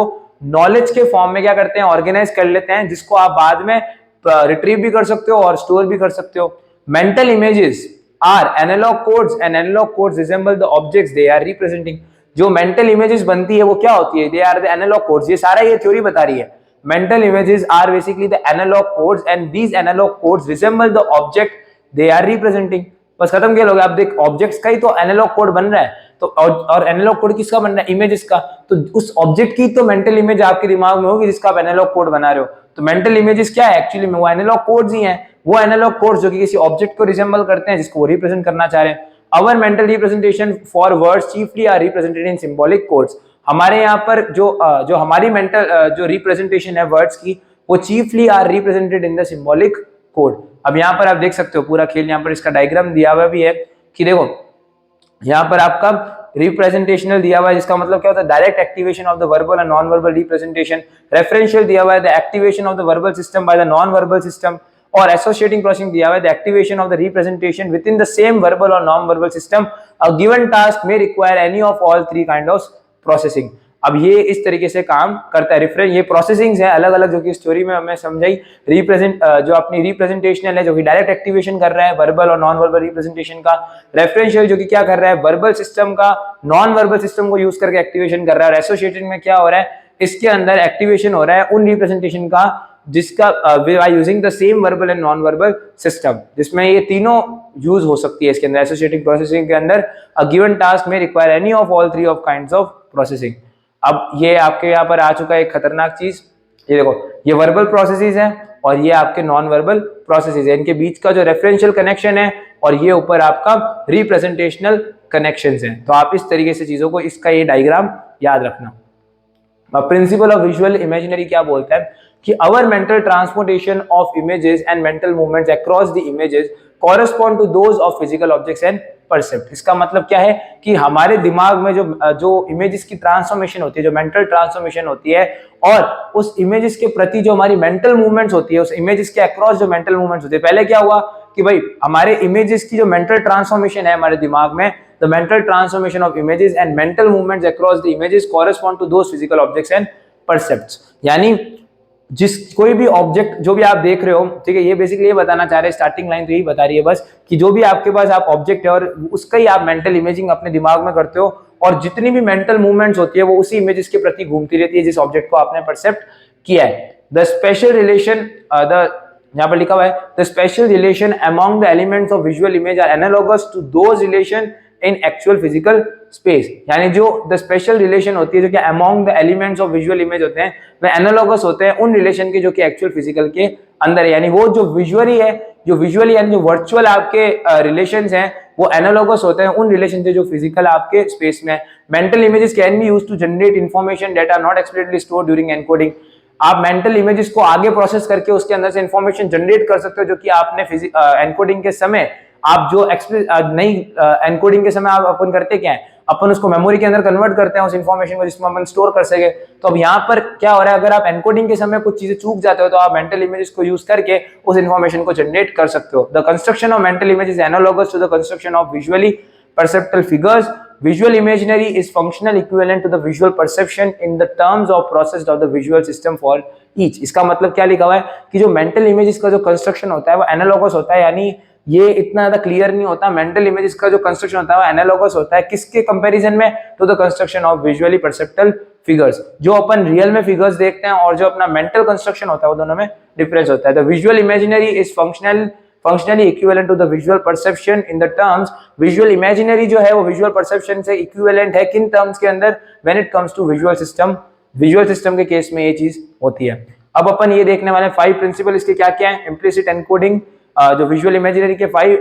नॉलेज के फॉर्म में क्या करते हैं, ऑर्गेनाइज कर लेते हैं, जिसको आप बाद में रिट्रीव भी कर सकते हो और स्टोर भी कर सकते हो। Mental images are analog codes and analog codes resemble the objects they are representing। जो मेंटल इमेजेस बनती है वो क्या होती है, they are the analog codes। ये सारा ये थ्योरी बता रही है, mental images are basically the analog codes and these analog codes resemble the object they are representing। बस खत्म किया लोग। आप देख ऑब्जेक्ट्स का ही तो एनालॉग कोड बन रहा है, तो और एनालॉग कोड किसका बन रहा है, इमेजेस का, तो उस ऑब्जेक्ट की तो मेंटल इमेज आपके दिमाग में होगी जिसका आप एनालॉग कोड बना रहे हो। तो मेंटल इमेजेस क्या है एक्चुअली में, वो एनालॉग कोड्स ही हैं, वो एनालॉग कोड्स जो कि किसी ऑब्जेक्ट को रिजेंबल करते हैं जिसको वो रिप्रेजेंट करना चाह रहे हैं। Our mental representation for words chiefly are represented in symbolic codes. हमारे यहाँ पर जो हमारी मेंटल जो रिप्रेजेंटेशन है वर्ड्स की, वो chiefly are represented in the symbolic code. अब यहाँ पर आप देख सकते हो पूरा खेल, यहाँ पर इसका डायग्राम दिया हुआ भी है कि देखो यहाँ पर आपका रिप्रेजेंटेशनल दिया हुआ है, जिसका मतलब क्या होता है, direct activation of the verbal and non verbal representation. Referential दिया हुआ है, the activation of the verbal system by the non verbal system. और एसोसिएटिंग प्रोसेसिंग दिया हुआ है, the activation of the representation within the same verbal और non verbal system. A given task may require any of all three kind of processing. अब ये इस तरीके से काम करता है। रेफरेंस ये प्रोसेसिंग्स है अलग अलग, जो कि स्टोरी में हमें समझाई। रिप्रेजेंट जो अपनी रिप्रेजेंटेशनल है जो कि डायरेक्ट एक्टिवेशन कर रहा है वर्बल और नॉन वर्बल रिप्रेजेंटेशन का। रेफरेंशियल जो कि क्या कर रहा है, वर्बल सिस्टम का नॉन वर्बल सिस्टम को यूज करके एक्टिवेशन कर रहा है। और एसोसिएटेड में क्या हो रहा है, इसके अंदर एक्टिवेशन हो रहा है उन रिप्रेजेंटेशन का जिसका by using the same verbal and non verbal system, जिसमें ये तीनों यूज हो सकती है इसके अंदर। एसोसिएटिंग प्रोसेसिंग के अंदर अ गिवन टास्क में require any of all three of kinds of processing. अब ये आपके यहाँ पर आ चुका है एक खतरनाक चीज, ये देखो, ये वर्बल प्रोसेसेस है और ये आपके नॉन वर्बल प्रोसेसेस है। इनके बीच का जो रेफरेंशियल कनेक्शन है और ये ऊपर आपका रिप्रेजेंटेशनल कनेक्शंस हैं। तो आप इस तरीके से चीजों को, इसका ये डायग्राम याद रखना। प्रिंसिपल ऑफ विजुअल इमेजिनरी क्या बोलता है कि our mental transportation of images and mental movements across the images correspond to those of physical objects and percept. इसका मतलब क्या है कि हमारे दिमाग में जो इमेजेस की ट्रांसफॉर्मेशन होती है, जो मेंटल ट्रांसफॉर्मेशन होती है, और उस इमेजेस के प्रति जो हमारी मेंटल मूवमेंट्स होती है, उस इमेजेस के अक्रॉस जो मेंटल मूवमेंट्स होती है। पहले क्या हुआ कि भाई हमारे इमेजेस की जो मेंटल ट्रांसफॉर्मेशन है हमारे दिमाग में, the mental transformation of images and mental movements across the images correspond to those physical objects and percepts. यानी जिस कोई भी ऑब्जेक्ट जो भी आप देख रहे हो, ठीक है, ये बेसिकली ये बताना चाह रहे हैं, स्टार्टिंग लाइन तो यही बता रही है बस कि जो भी आपके पास आप ऑब्जेक्ट है और उसका ही आप मेंटल इमेजिंग अपने दिमाग में करते हो, और जितनी भी मेंटल मूवमेंट्स होती है वो उसी इमेजेस के प्रति घूमती रहती है जिस ऑब्जेक्ट को आपने परसेप्ट किया है। द स्पेशल रिलेशन यहाँ पर लिखा हुआ है, the spatial relation among the elements of visual image are analogous to those relation in actual physical space. यानी जो द स्पेशल रिलेशन होती है जो कि among the elements of visual image होते हैं, वे एनालॉगस होते हैं उन रिलेशन के जो कि एक्चुअल फिजिकल के अंदर है। यानी वो जो विजुअली है, जो विजुअली यानी जो वर्चुअल आपके रिलेशंस हैं वो एनालॉगस होते हैं उन रिलेशन से जो फिजिकल आपके स्पेस में है। Mental images can be used to generate information that are not explicitly stored during encoding. आप मेंटल इमेजेस को आगे प्रोसेस करके उसके अंदर से इंफॉर्मेशन जनरेट कर सकते हो जो कि आपने एनकोडिंग के समय आप जो नहीं एनकोडिंग के समय आप अपन करते क्या है, अपन उसको मेमोरी के अंदर कन्वर्ट करते हैं उस इंफॉर्मेशन को जिसमें अपन स्टोर कर सके। तो अब यहाँ पर क्या हो रहा है, अगर आप एनकोडिंग के समय कुछ चीजें चूक जाते हो तो आप मेंटल इमेजेस को यूज करके उस इंफॉर्मेशन को जनरेट कर सकते हो। The construction of mental image is analogous to the construction of visually perceptual figures. Visual imaginary is functional equivalent to the visual perception in the terms of processed of the visual system for each। इसका मतलब क्या लिखा हुआ है कि जो mental images का जो कंस्ट्रक्शन होता है वो एनालॉगस होता है, यानी ये इतना ज्यादा क्लियर नहीं होता। मेंटल इमेजेस का जो कंस्ट्रक्शन होता है वो एनालॉगस होता है किसके कंपैरिजन में, to the construction of visually perceptual figures. जो अपन रियल में फिगर्स देखते हैं और जो अपना मेंटल कंस्ट्रक्शन होता है वो दोनों में डिफरेंस होता है। The visual imaginary is functionally equivalent to the visual perception in the terms, visual imaginary जो है वो visual perception से equivalent है किन terms के अंदर, when it comes to visual system के केस में ये चीज होती है। अब अपन ये देखने वाले 5 प्रिंसिपल इसके क्या क्या है। इम्प्लिसिट एनकोडिंग, जो विजुअल इमेजिनरी के 5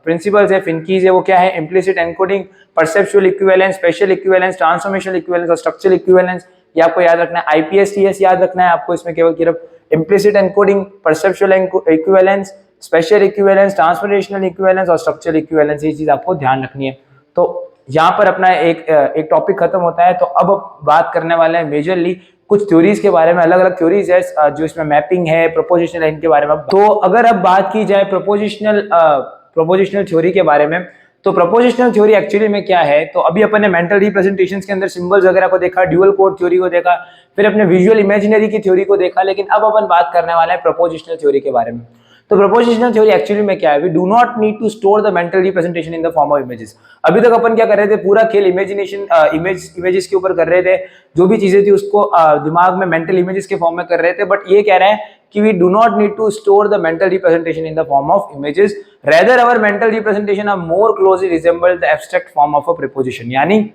प्रिंसिपल्स है, फिनकीज है, वो क्या है, implicit encoding, perceptual equivalence, special equivalence, transformational equivalence और स्ट्रक्चरल इक्विवेलेंस। ये आपको याद रखना है। IPSTS याद रखना है आपको, इसमें केवल सिर्फ implicit encoding, perceptual equivalence, special equivalence, transformational equivalence और स्ट्रक्चरल इक्विवेलेंस, ये चीज आपको ध्यान रखनी है। तो यहाँ पर अपना एक टॉपिक खत्म होता है। तो अब बात करने वाले हैं मेजरली कुछ थ्योरीज के बारे में। अलग अलग थ्योरीज है जो इसमें मैपिंग है, प्रोपोजिशनल, इनके बारे में। तो अगर अब बात की जाए प्रोपोजिशनल थ्योरी के बारे में, तो प्रोपोजिशनल थ्योरी एक्चुअली में क्या है, तो अभी अपन ने मेंटल रिप्रेजेंटेशंस के अंदर सिंबल्स वगैरह को देखा, ड्यूअल कोड थ्योरी को देखा, फिर अपने विजुअल इमेजिनरी की थ्योरी को देखा, लेकिन अब अपन बात करने वाले हैं प्रोपोजिशनल थ्योरी के बारे में। तो प्रोपोजिशनल थ्योरी एक्चुअली में क्या है, we do not need to store the mental representation in the form of images. अभी तक अपन क्या कर रहे थे, पूरा खेल इमेजिनेशन इमेजेस के ऊपर कर रहे थे, जो भी चीजें थी उसको दिमाग में मेंटल इमेजेस के फॉर्म में कर रहे थे। बट ये कह रहे हैं कि we do not need to store the mental representation in the form of images, rather our mental representation are more closely resemble the abstract form of a proposition. यानी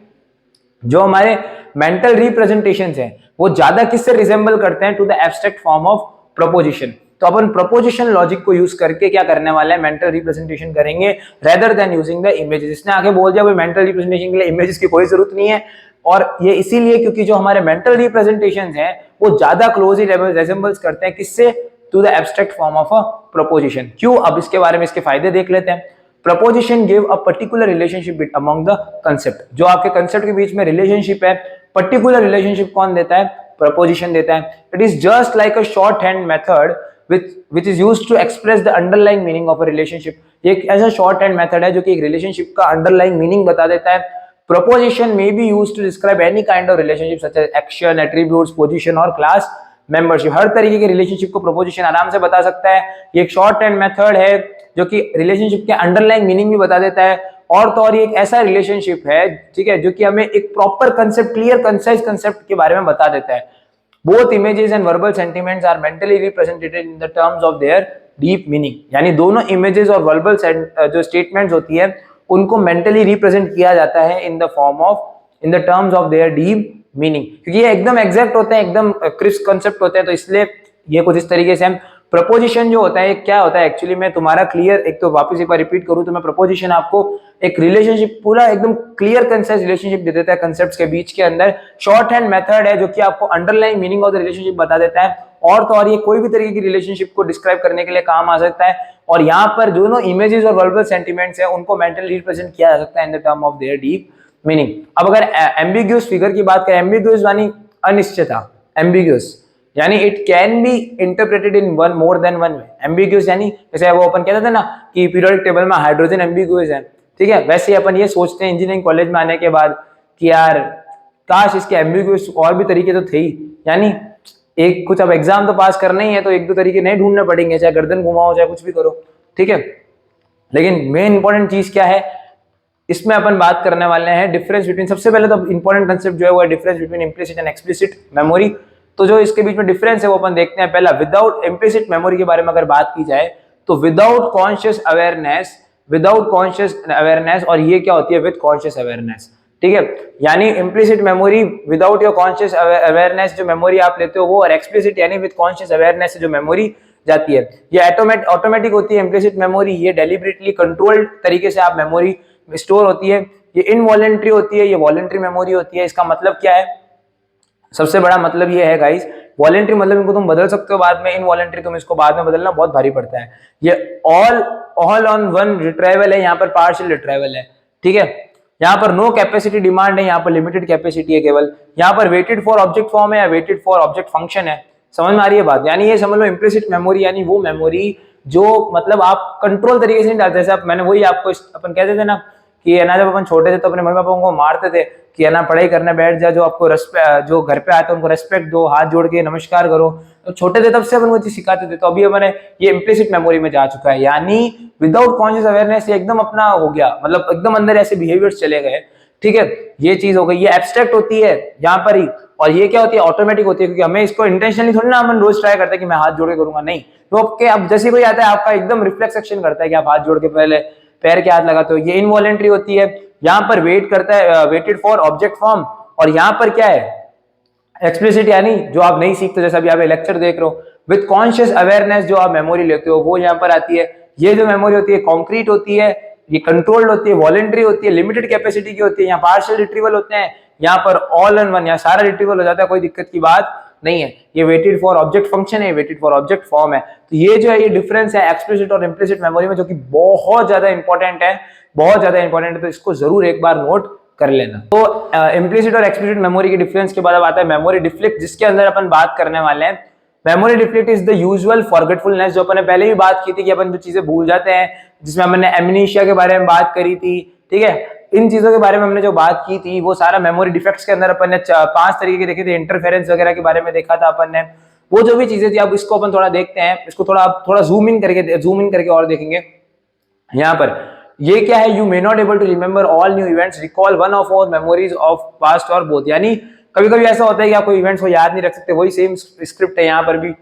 जो हमारे मेंटल रिप्रेजेंटेशंस हैं वो ज्यादा किससे रिजेंबल करते हैं, to the abstract form of proposition. तो अपन प्रोपोजिशन लॉजिक को यूज करके क्या करने वाले हैं, मेंटल रिप्रेजेंटेशन करेंगे rather than using the images. इसने आगे बोल दिया भाई मेंटल रिप्रेजेंटेशन के लिए इमेजेस की कोई जरूरत नहीं है, और ये इसीलिए क्योंकि जो हमारे मेंटल रिप्रेजेंटेशंस हैं वो ज्यादा क्लोजली रिजेंबल्स करते हैं किससे, to the abstract form of a proposition. क्यों, अब इसके बारे में इसके फायदे देख लेते हैं। Proposition give a particular relationship among the concept. जो आपके कंसेप्ट के बीच में रिलेशनशिप है, पर्टिकुलर रिलेशनशिप कौन देता है, प्रोपोजिशन देता है। It is just like a short hand method which is used to express the underlying meaning of a relationship। ये एक ऐसा शॉर्ट हैंड मेथड है जो कि एक रिलेशनशिप का अंडरलाइंग मीनिंग बता देता है। Proposition may be used to describe any kind of relationship such as action, attributes, position और class membership। हर तरीके के रिलेशनशिप को प्रोपोजिशन आराम से बता सकता है। ये एक शॉर्ट हैंड मेथड है जो कि रिलेशनशिप के अंडरलाइंग मीनिंग भी बता देता है। और तो और ये एक ऐसा रिलेशनशिप है, ठीक है, जो कि हमें एक proper concept, clear concise concept के बारे में बता देता है। Both images and verbal sentiments are mentally represented in the terms of their deep meaning। यानी दोनों images और verbal जो statements होती है उनको mentally represent किया जाता है in the terms of their deep meaning, क्योंकि ये एकदम exact होते हैं, एकदम crisp concept होते हैं। तो इसलिए ये कुछ इस तरीके से हम प्रपोजिशन जो होता है क्या होता है एक्चुअली में, तुम्हारा क्लियर, एक तो वापस एक बार रिपीट करूं तो मैं प्रपोजिशन आपको एक रिलेशनशिप, पूरा एकदम क्लियर कंसाइज रिलेशनशिप दे देता है कंसेप्ट्स के बीच के अंदर। शॉर्ट हैंड मेथड है जो कि आपको underline meaning of the relationship बता देता है। और तो और ये कोई भी तरीके की रिलेशनशिप को डिस्क्राइब करने के लिए काम आ सकता है। और यहाँ पर दोनों इमेजेस और वर्बल सेंटिमेंट्स है उनको मेंटली रिप्रेजेंट किया जा सकता है in the term of their deep meaning. अब अगर एम्बिग्यूअस फिगर की बात करें, एम्बिग्यूअस यानी अनिश्चितता, एम्बिग्यूअस यानी it can be interpreted in one more than one way. Ambiguous यानी जैसे वो अपन कहते थे ना कि पीरियोडिक टेबल में हाइड्रोजन एम्बिग्यूअस है, ठीक है, वैसे अपन ये सोचते हैं इंजीनियरिंग कॉलेज में आने के बाद कि यार काश इसके एम्बिग्यूअस और भी तरीके तो थे ही। यानी एक कुछ अब एग्जाम तो पास करना ही है तो एक दो तरीके नहीं ढूंढने पड़ेंगे, चाहे गर्दन घुमाओ चाहे कुछ भी करो, ठीक है। लेकिन मेन इंपॉर्टेंट चीज क्या है, इसमें अपन बात करने वाले हैं डिफरेंस बिटवीन, सबसे पहले तो इंपॉर्टेंट कंसेप्ट जो है वो है difference between implicit and explicit memory. तो जो इसके बीच में डिफरेंस है वो अपन देखते हैं। पहला, विदाउट इम्प्लिसिट मेमोरी के बारे में अगर बात की जाए तो विदाउट कॉन्शियस अवेयरनेस, और ये क्या होती है, विद कॉन्शियस अवेयरनेस, ठीक है। यानी implicit memory without your conscious awareness जो मेमोरी आप लेते हो वो, और एक्सप्लिसिट यानी विद कॉन्शियस अवेयरनेस जो मेमोरी जाती है। ये ऑटोमेटिक होती है इम्प्लिसिट मेमोरी, ये डेलिबरेटली कंट्रोल्ड तरीके से आप मेमोरी में स्टोर होती है। ये इनवॉलेंट्री होती है, ये वॉलेंट्री मेमोरी होती है। इसका मतलब क्या है, सबसे बड़ा मतलब ये है गाइस, वॉलेंट्री मतलब इनको तुम बदल सकते हो बाद में, इनवॉलेंट्री तुम इसको बाद में बदलना बहुत भारी पड़ता है। ये ऑल ऑन वन रिट्राइवल है, यहाँ पर पार्शियल रिट्राइवल है, ठीक है। यहाँ पर नो कैपेसिटी डिमांड है, यहाँ पर लिमिटेड कैपेसिटी है केवल। यहाँ पर वेटेड फॉर ऑब्जेक्ट फॉर्म है या वेटेड फॉर ऑब्जेक्ट फंक्शन है। समझ में आ रही है बात? यानी ये समझ लो इम्प्लिसिट मेमोरी यानी वो मेमोरी जो मतलब आप कंट्रोल तरीके से नहीं डालते। जैसे मैंने वही आपको अपन कहते थे ना कि है ना, जब अपन छोटे थे तो अपने मम्मी पापा को मारते थे कि है ना पढ़ाई करने बैठ जा, जो आपको जो घर पे आते हैं उनको रेस्पेक्ट दो, हाथ जोड़ के नमस्कार करो। तो छोटे थे तब से अपन वो चीज सिखाते थे। तो अभी हमारे ये इम्प्लिसिट मेमोरी में जा चुका है, यानी विदाउट कॉन्शियस अवेयरनेस ये एकदम अपना हो गया, मतलब एकदम अंदर ऐसे बिहेवियर्स चले गए, ठीक है। ये चीज हो गई, ये एब्स्ट्रैक्ट होती है यहाँ पर ही। और ये क्या होती है, ऑटोमेटिक होती है, क्योंकि हमें इसको इंटेंशनली थोड़ी ना अपन रोज ट्राई करते हैं कि मैं हाथ जोड़ के करूंगा, नहीं। तो आपके अब जैसे कोई आता है आपका एकदम रिफ्लेक्स एक्शन करता है कि आप हाथ जोड़ के पहले पैर के हाथ लगाते हो, ये इनवॉलेंट्री होती है। यहाँ पर वेट करता है, वेटेड फॉर ऑब्जेक्ट फॉर्म। और यहाँ पर क्या है, एक्सप्लिसिट, यानी जो आप नहीं सीखते, जैसे अभी आप लेक्चर देख रहे हो, विद कॉन्शियस अवेयरनेस जो आप मेमोरी लेते हो वो यहाँ पर आती है। ये जो मेमोरी होती है कॉन्क्रीट होती है, ये कंट्रोल्ड होती है, वॉलेंट्री होती है, लिमिटेड कैपेसिटी की होती है। यहाँ पार्शियल रिट्रीवल होते हैं, यहाँ पर ऑल इन वन, यहाँ सारा रिट्रीवल हो जाता है, कोई दिक्कत की बात नहीं है। ये वेटेड फॉर ऑब्जेक्ट फंक्शन है, वेटेड फॉर ऑब्जेक्ट फॉर्म है। तो ये जो है ये डिफरेंस है एक्सप्लिसिट और इम्प्लिसिट मेमोरी में, जो कि बहुत ज्यादा इंपॉर्टेंट है, बहुत ज्यादा इंपॉर्टेंट है। तो इसको जरूर एक बार नोट कर लेना। तो इम्प्लिसिट और एक्सप्लिसिट मेमोरी के डिफरेंस के बाद अब आता है मेमोरी डिफ्लिक्ट, जिसके अंदर अपन बात करने वाले हैं। Memory defect is the usual forgetfulness, जो अपन ने पहले भी बात की थी कि अपन जो चीजें भूल जाते हैं, जिसमें हमने एमनीशिया के बारे में बात करी थी, ठीक है। इन चीजों के बारे में हमने जो बात की थी वो सारा मेमोरी डिफेक्ट्स के अंदर अपन ने 5 तरीके के देखे थे। इंटरफेरेंस वगैरह के बारे में देखा था अपन ने, वो जो भी चीजें थी। अब इसको अपन थोड़ा देखते हैं, इसको थोड़ा जूम इन करके और देखेंगे। यहाँ पर ये क्या है, you may not able to remember all new events, recall one of our memories of past और बोथ। यानी कभी कभी ऐसा होता है कि आप कोई इवेंट्स को याद नहीं रख सकते, वही सेम स्क्रिप्ट है यहाँ पर भी,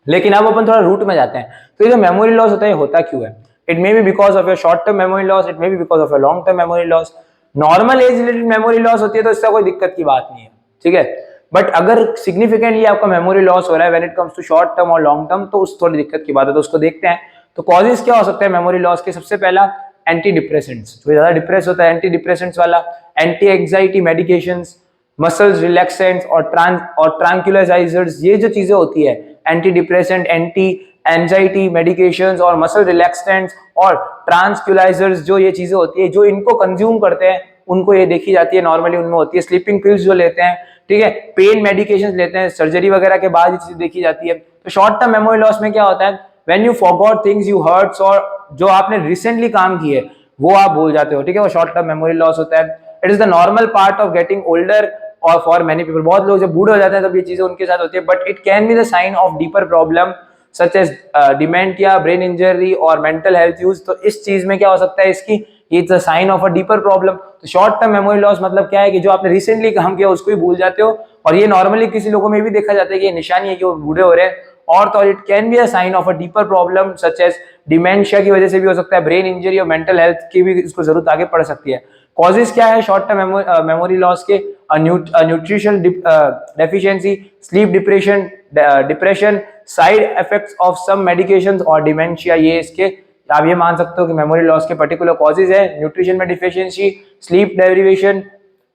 लेकिन अब अपन थोड़ा रूट में जाते हैं। तो ये जो मेमोरी लॉस होता है, होता क्यों है? It may be because of your short term memory loss, it may be because of your long term memory loss. Normal age related memory loss होती है तो इससे कोई दिक्कत की बात नहीं है, ठीक है। बट अगर सिग्निफिकेंटली आपका मेमोरी लॉस हो रहा है when it comes to short term और लॉन्ग टर्म, तो उस थोड़ी दिक्कत की बात है। तो उसको देखते हैं। तो कॉजेस क्या हो सकते हैं मेमोरी लॉस के? सबसे पहला एंटी डिप्रेसेंट्स, जो ज्यादा डिप्रेस होता है, एंटी डिप्रेसेंट्स वाला, anti anxiety medications, muscles relaxants और ट्रैंक्विलाइजर्स, ये जो चीजें होती है, anti depressant, anti anxiety medications और मसल रिलैक्सेंट्स और ट्रांक्विलाइजर्स, जो ये चीजें होती है, जो इनको कंज्यूम करते हैं उनको ये देखी जाती है नॉर्मली उनमें होती है। स्लीपिंग पिल्स जो लेते हैं, ठीक है, पेन मेडिकेशंस लेते हैं, सर्जरी वगैरह के बाद ये चीजें देखी जाती है। तो शॉर्ट टर्म मेमोरी लॉस में क्या होता है, when you forgot things you hurts, और जो आपने रिसेंटली काम किए वो आप भूल जाते हो, ठीक है, वो शॉर्ट टर्म मेमोरी लॉस होता है। It is the normal part of getting older और फॉर मेनी पीपल, बहुत लोग जब बूढ़े हो जाते हैं तब ये चीजें उनके साथ होती है। But it can be the sign of deeper problem such as dementia, brain injury और मेंटल हेल्थ यूज। तो इस चीज में क्या हो सकता है इसकी, it's a sign of a deeper problem. तो शॉर्ट टर्म मेमोरी लॉस मतलब क्या है कि जो आपने रिसेंटली काम किया उसको ही भूल जाते हो, और ये नॉर्मली किसी लोगों में भी देखा जाता है कि ये निशानी है कि वो बूढ़े हो रहे हैं। और तो it can be a sign of a deeper problem such as dementia की वजह से भी हो सकता है, ब्रेन इंजरी और मेंटल हेल्थ की भी इसको जरूरत आगे पड़ सकती है। कॉजेस क्या है शॉर्ट टर्म मेमोरी लॉस के? Nutrition deficiency, sleep depression, side effects of some medications और डिमेंशिया। ये इसके आप ये मान सकते हो कि मेमोरी लॉस के पर्टिकुलर कॉजेज है। न्यूट्रिशन में deficiency, sleep deprivation,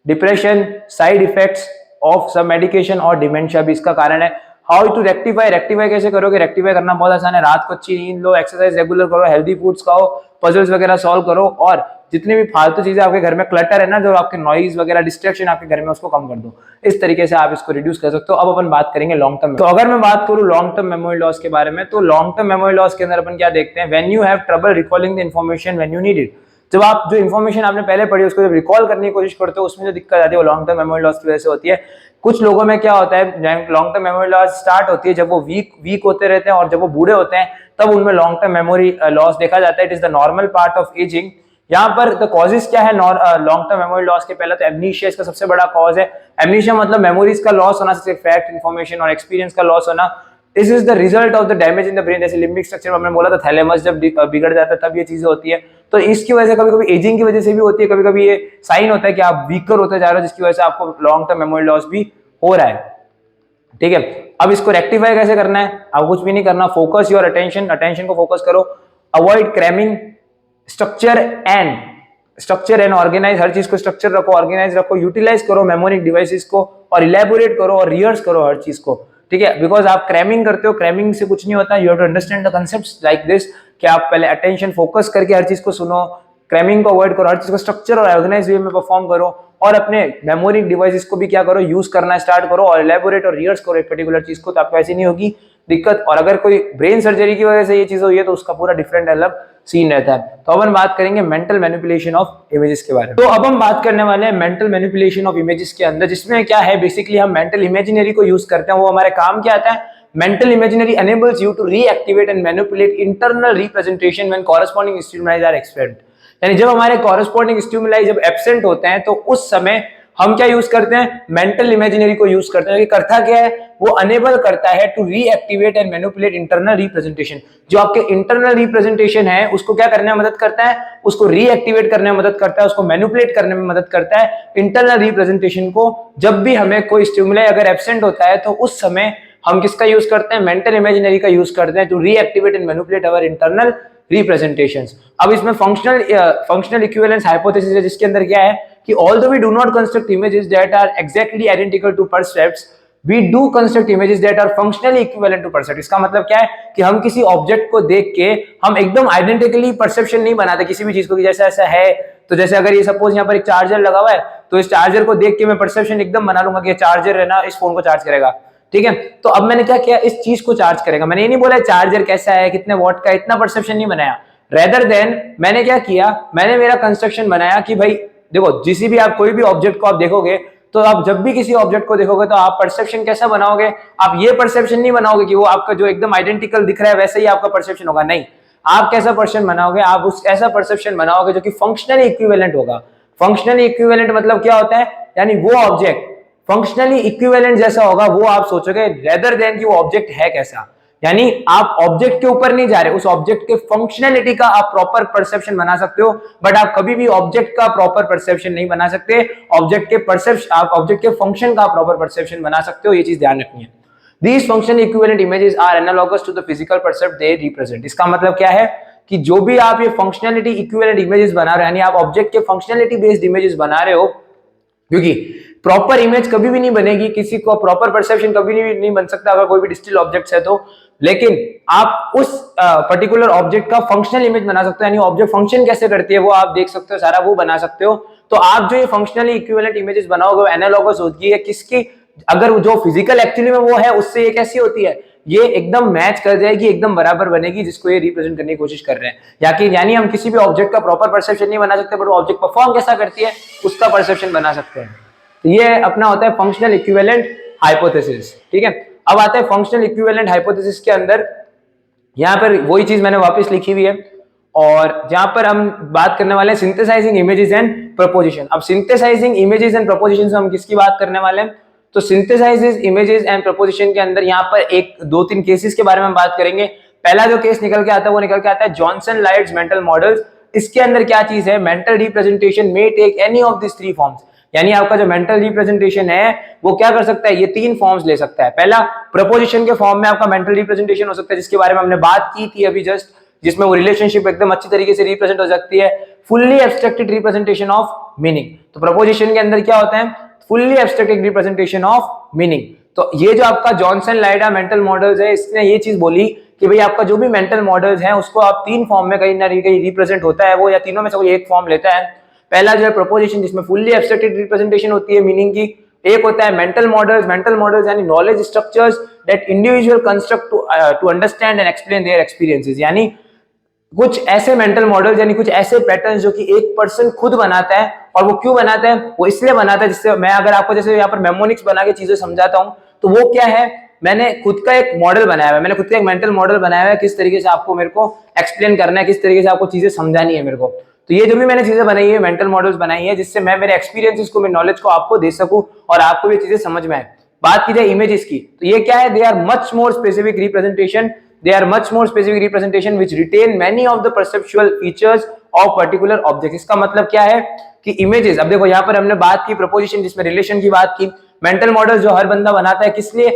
depression, side effects of some medication और डिमेंशिया भी इसका कारण है। हाउ टू रेक्टिफाई, रेक्टिफाई कैसे करोगे? रेक्टिफाई करना बहुत आसान है, रात को अच्छी नींद लो, एक्सरसाइज रेगुलर करो, हेल्दी फूड्स खाओ, पजल्स वगैरह सॉल्व करो, और जितने भी फालतू चीजें आपके घर में क्लटर है ना, जो आपके नॉइज वगैरह डिस्ट्रैक्शन आपके घर में, उसको कम कर दो। इस तरीके से आप इसको रिड्यूस कर सकते हो। अब अपन बात करेंगे लॉन्ग टर्म। तो अगर मैं बात करूं लॉन्ग टर्म मेमोरी लॉस के बारे में, तो लॉन्ग टर्म मेमोरी लॉस के अंदर अपन क्या देखते हैं, when you have trouble recalling the information when you need it. जब आप जो इन्फॉर्मेशन आपने पहले पढ़ी उसको जब रिकॉल करने की कोशिश करते हो, उसमें जो दिक्कत आती है वो लॉन्ग टर्म मेमोरी लॉस की वजह से होती है। कुछ लोगों में क्या होता है, long term memory loss start होती है जब वो वीक होते रहते हैं, और जब वो बूढ़े होते हैं तब उनमें लॉन्ग टर्म मेमोरी लॉस देखा जाता है। It is the normal part of ageing. यहाँ पर द कॉजेस क्या है लॉन्ग टर्म मेमोरी लॉस के? पहला तो एमनीशिया इसका सबसे बड़ा कॉज है। एमनीशिया मतलब मेमोरीज का लॉस होना, फैक्ट, इन्फॉर्मेशन और एक्सपीरियंस का लॉस होना। This is the result of the damage in the brain. जैसे लिम्बिक स्ट्रक्चर हमने बोला था, थैलेमस जब बिगड़ जाता है तब ये चीजें होती है। तो इसकी वजह से कभी कभी एजिंग की वजह से भी होती है, कभी कभी ये साइन होता है कि आप वीकर होते जा रहे हो, जिसकी वजह से आपको लॉन्ग टर्म मेमोरी लॉस भी हो रहा है। ठीक है। अब इसको रेक्टिफाई कैसे करना है, अब कुछ भी नहीं करना, फोकस योर अटेंशन, अटेंशन को फोकस करो, avoid cramming, structure and organize, हर चीज को स्ट्रक्चर रखो, ऑर्गेनाइज रखो, यूटिलाइज करो मेमोरी डिवाइसेस को, और इलेबोरेट करो और रिहर्स करो हर चीज को, ठीक है। बिकॉज आप क्रैमिंग करते हो, क्रैमिंग से कुछ नहीं होता, you have to understand the concepts like this, कि आप पहले अटेंशन फोकस करके हर चीज को सुनो, क्रैमिंग को अवॉइड करो, हर चीज को स्ट्रक्चर और ऑर्गेनाइज वे में परफॉर्म करो, और अपने मेमोरी डिवाइसेस को भी क्या करो, यूज करना स्टार्ट करो, और इलेबोरेट और रिहर्स करो एक पर्टिकुलर चीज को, तो आपको ऐसी नहीं होगी दिक्कत। और अगर कोई ब्रेन सर्जरी की वजह से ये चीज हुई है तो उसका पूरा डिफरेंट अलग सीन रहता है। तो अब हम बात करेंगे मेंटल मैनिपुलेशन ऑफ इमेजेस के बारे में। तो अब हम बात करने वाले हैं मेंटल मैनिपुलेशन ऑफ इमेजेस के अंदर, जिसमें क्या है, बेसिकली हम मेंटल इमेजिनरी को यूज करते हैं। वो हमारे काम क्या आता है, mental imaginary enables you to reactivate and manipulate internal representation when corresponding stimuli are absent। यानी जब हमारे corresponding stimuli जब एब्सेंट होते हैं तो उस समय हम क्या यूज करते हैं, मेंटल इमेजिनरी को यूज करते हैं। करता क्या है, वो अनेबल करता है to reactivate and manipulate internal representation. जो आपके इंटरनल रिप्रेजेंटेशन है उसको क्या करने में मदद करता है, उसको रीएक्टिवेट करने में मदद करता है, उसको मैनिपुलेट करने में मदद करता है। इंटरनल रिप्रेजेंटेशन को जब भी हमें कोई स्टिमुलाई अगर एब्सेंट होता है तो उस समय हम किसका यूज करते हैं, मेंटल इमेजिनरी का यूज करते हैं to reactivate and manipulate our internal representations. अब इसमें फंक्शनल इक्विवेलेंस हाइपोथेसिस है, जिसके अंदर क्या है कि although we do not construct images that are exactly identical to percepts, we do construct images that are functionally equivalent to percept। इसका मतलब क्या है कि हम किसी ऑब्जेक्ट को देख के हम एकदम आइडेंटिकली परसेप्शन नहीं बनाते किसी भी चीज को कि जैसा ऐसा है। तो जैसे अगर ये सपोज यहाँ पर एक चार्जर लगा हुआ है तो इस चार्जर को देख के मैं परसेप्शन एकदम बना लूंगा कि चार्जर है ना इस फोन को चार्ज करेगा, ठीक है। तो अब मैंने क्या किया, इस चीज को चार्ज करेगा, मैंने ये नहीं बोला चार्जर कैसा है, कितने वॉट का, इतना परसेप्शन नहीं बनाया। रेदर देन मैंने क्या किया, मैंने मेरा कंस्ट्रक्शन बनाया कि भाई देखो जिसी भी आप कोई भी ऑब्जेक्ट को आप देखोगे तो आप जब भी किसी ऑब्जेक्ट को देखोगे तो आप परसेप्शन कैसा बनाओगे, आप ये परसेप्शन नहीं बनाओगे कि वो आपका जो एकदम आइडेंटिकल दिख रहा है वैसे ही आपका परसेप्शन होगा, नहीं। आप कैसा परसेप्शन बनाओगे, आप उस ऐसा परसेप्शन बनाओगे जो कि फंक्शनली इक्विवेलेंट होगा। फंक्शनली इक्विवेलेंट मतलब क्या होता है, यानी वो ऑब्जेक्ट फंक्शनली इक्विवेलेंट जैसा होगा वो आप सोचोगे, रेदर देन कि वो ऑब्जेक्ट है कैसा। यानी आप ऑब्जेक्ट के ऊपर नहीं जा रहे, उस ऑब्जेक्ट के फंक्शनैलिटी का आप प्रॉपर परसेप्शन बना सकते हो, बट आप कभी भी ऑब्जेक्ट का प्रॉपर परसेप्शन नहीं बना सकते। ऑब्जेक्ट के परसेप्शन, आप ऑब्जेक्ट के फंक्शन का प्रॉपर परसेप्शन बना सकते हो, ये चीज ध्यान रखनी है। These functional equivalent images are analogous to the physical percept they represent। इसका मतलब क्या है कि जो भी आप ये फंक्शनैलिटी इक्विवेलेंट इमेजेस बना रहे हो, यानी आप ऑब्जेक्ट के फंक्शनैलिटी बेस्ड इमेजेस बना रहे हो, क्योंकि प्रॉपर इमेज कभी भी नहीं बनेगी, किसी को प्रॉपर परसेप्शन कभी नहीं बन सकता अगर कोई भी डिजिटल ऑब्जेक्ट्स है तो, लेकिन आप उस पर्टिकुलर ऑब्जेक्ट का फंक्शनल इमेज बना सकते हो, यानी ऑब्जेक्ट फंक्शन कैसे करती है वो आप देख सकते हो, सारा वो बना सकते हो। तो आप जो ये फंक्शनली इक्विवेलेंट इमेजेस बनाओगे वो एनालॉगस होती है किसकी, अगर जो फिजिकल एक्चुअली में वो है उससे ये कैसी होती है, ये एकदम मैच कर जाएगी, एकदम बराबर बनेगी जिसको ये रिप्रेजेंट करने की कोशिश कर रहे हैं। यानी हम किसी भी ऑब्जेक्ट का प्रॉपर परसेप्शन नहीं बना सकते, बट वो ऑब्जेक्ट परफॉर्म कैसा करती है उसका परसेप्शन बना सकते हैं। तो ये अपना होता है फंक्शनल इक्विवेलेंट हाइपोथेसिस, ठीक है। अब आता है फंक्शनल इक्विवेलेंट हाइपोथेसिस के अंदर, यहाँ पर वही चीज मैंने वापस लिखी हुई है, और जहां पर हम बात करने वाले हैं सिंथेसाइजिंग इमेजेस एंड प्रपोजिशन। अब सिंथेसाइजिंग इमेजेस एंड प्रपोजिशन से हम किसकी बात करने वाले हैं, तो सिंथेसाइजेस इमेजेस एंड प्रपोजिशन के अंदर यहाँ पर एक दो तीन केसेस के बारे में हम बात करेंगे। पहला जो केस निकल के आता है वो निकल के आता है जॉनसन लाइट्स मेंटल मॉडल्स। इसके अंदर क्या चीज है, mental representation may take any of this three forms, यानी आपका जो मेंटल रिप्रेजेंटेशन है वो क्या कर सकता है, ये तीन फॉर्म्स ले सकता है। पहला प्रपोजिशन के फॉर्म में आपका मेंटल रिप्रेजेंटेशन हो सकता है, जिसके बारे में हमने बात की थी अभी जस्ट, जिसमें वो रिलेशनशिप एकदम अच्छी तरीके से रिप्रेजेंट हो सकती है। Fully abstracted representation of meaning, तो प्रपोजिशन के अंदर क्या होता है, fully abstracted representation of meaning. तो ये जो आपका जॉनसन लाइडा मेंटल मॉडल्स है, इसने ये चीज बोली कि भाई आपका जो भी मेंटल मॉडल्स हैं उसको आप तीन फॉर्म में कहीं ना कहीं रिप्रेजेंट होता है वो, या तीनों में से कोई एक फॉर्म लेता है। पहला जो है प्रपोजिशन, जिसमें फुल्ली एब्स्ट्रैक्टेड रिप्रेजेंटेशन होती है मीनिंग की। एक होता है मेंटल मॉडल्स यानी knowledge structures that individual construct to understand and explain their experiences, यानी कुछ ऐसे मेंटल मॉडल्स यानी कुछ ऐसे पैटर्न्स जो कि एक पर्सन खुद बनाता है, और वो क्यों बनाता है, वो इसलिए बनाता है जिससे मैं अगर आपको जैसे यहाँ पर मेमोनिक्स बना के चीजें समझाता हूँ तो वो क्या है, मैंने खुद का एक मॉडल बनाया हुआ है, मैंने खुद का एक मेंटल मॉडल बनाया हुआ है, किस तरीके से आपको मेरे को एक्सप्लेन करना है, किस तरीके से आपको चीजें समझानी है मेरे को। तो ये जो भी मैंने चीजें बनाई है मेंटल मॉडल्स बनाई है, जिससे मैं मेरे एक्सपीरियंसेस को, मेरे नॉलेज को आपको दे सकूं और आपको ये चीजें समझ में आए। बात की जाए इमेजेस की, तो ये क्या है, they are much more specific representation, they are much more specific representation which retain many of the perceptual features of particular object। इसका मतलब क्या है कि इमेजेस, अब देखो यहाँ पर हमने बात की प्रपोजिशन जिसमें रिलेशन की बात की, मेंटल मॉडल जो हर बंदा बनाता है किस लिए,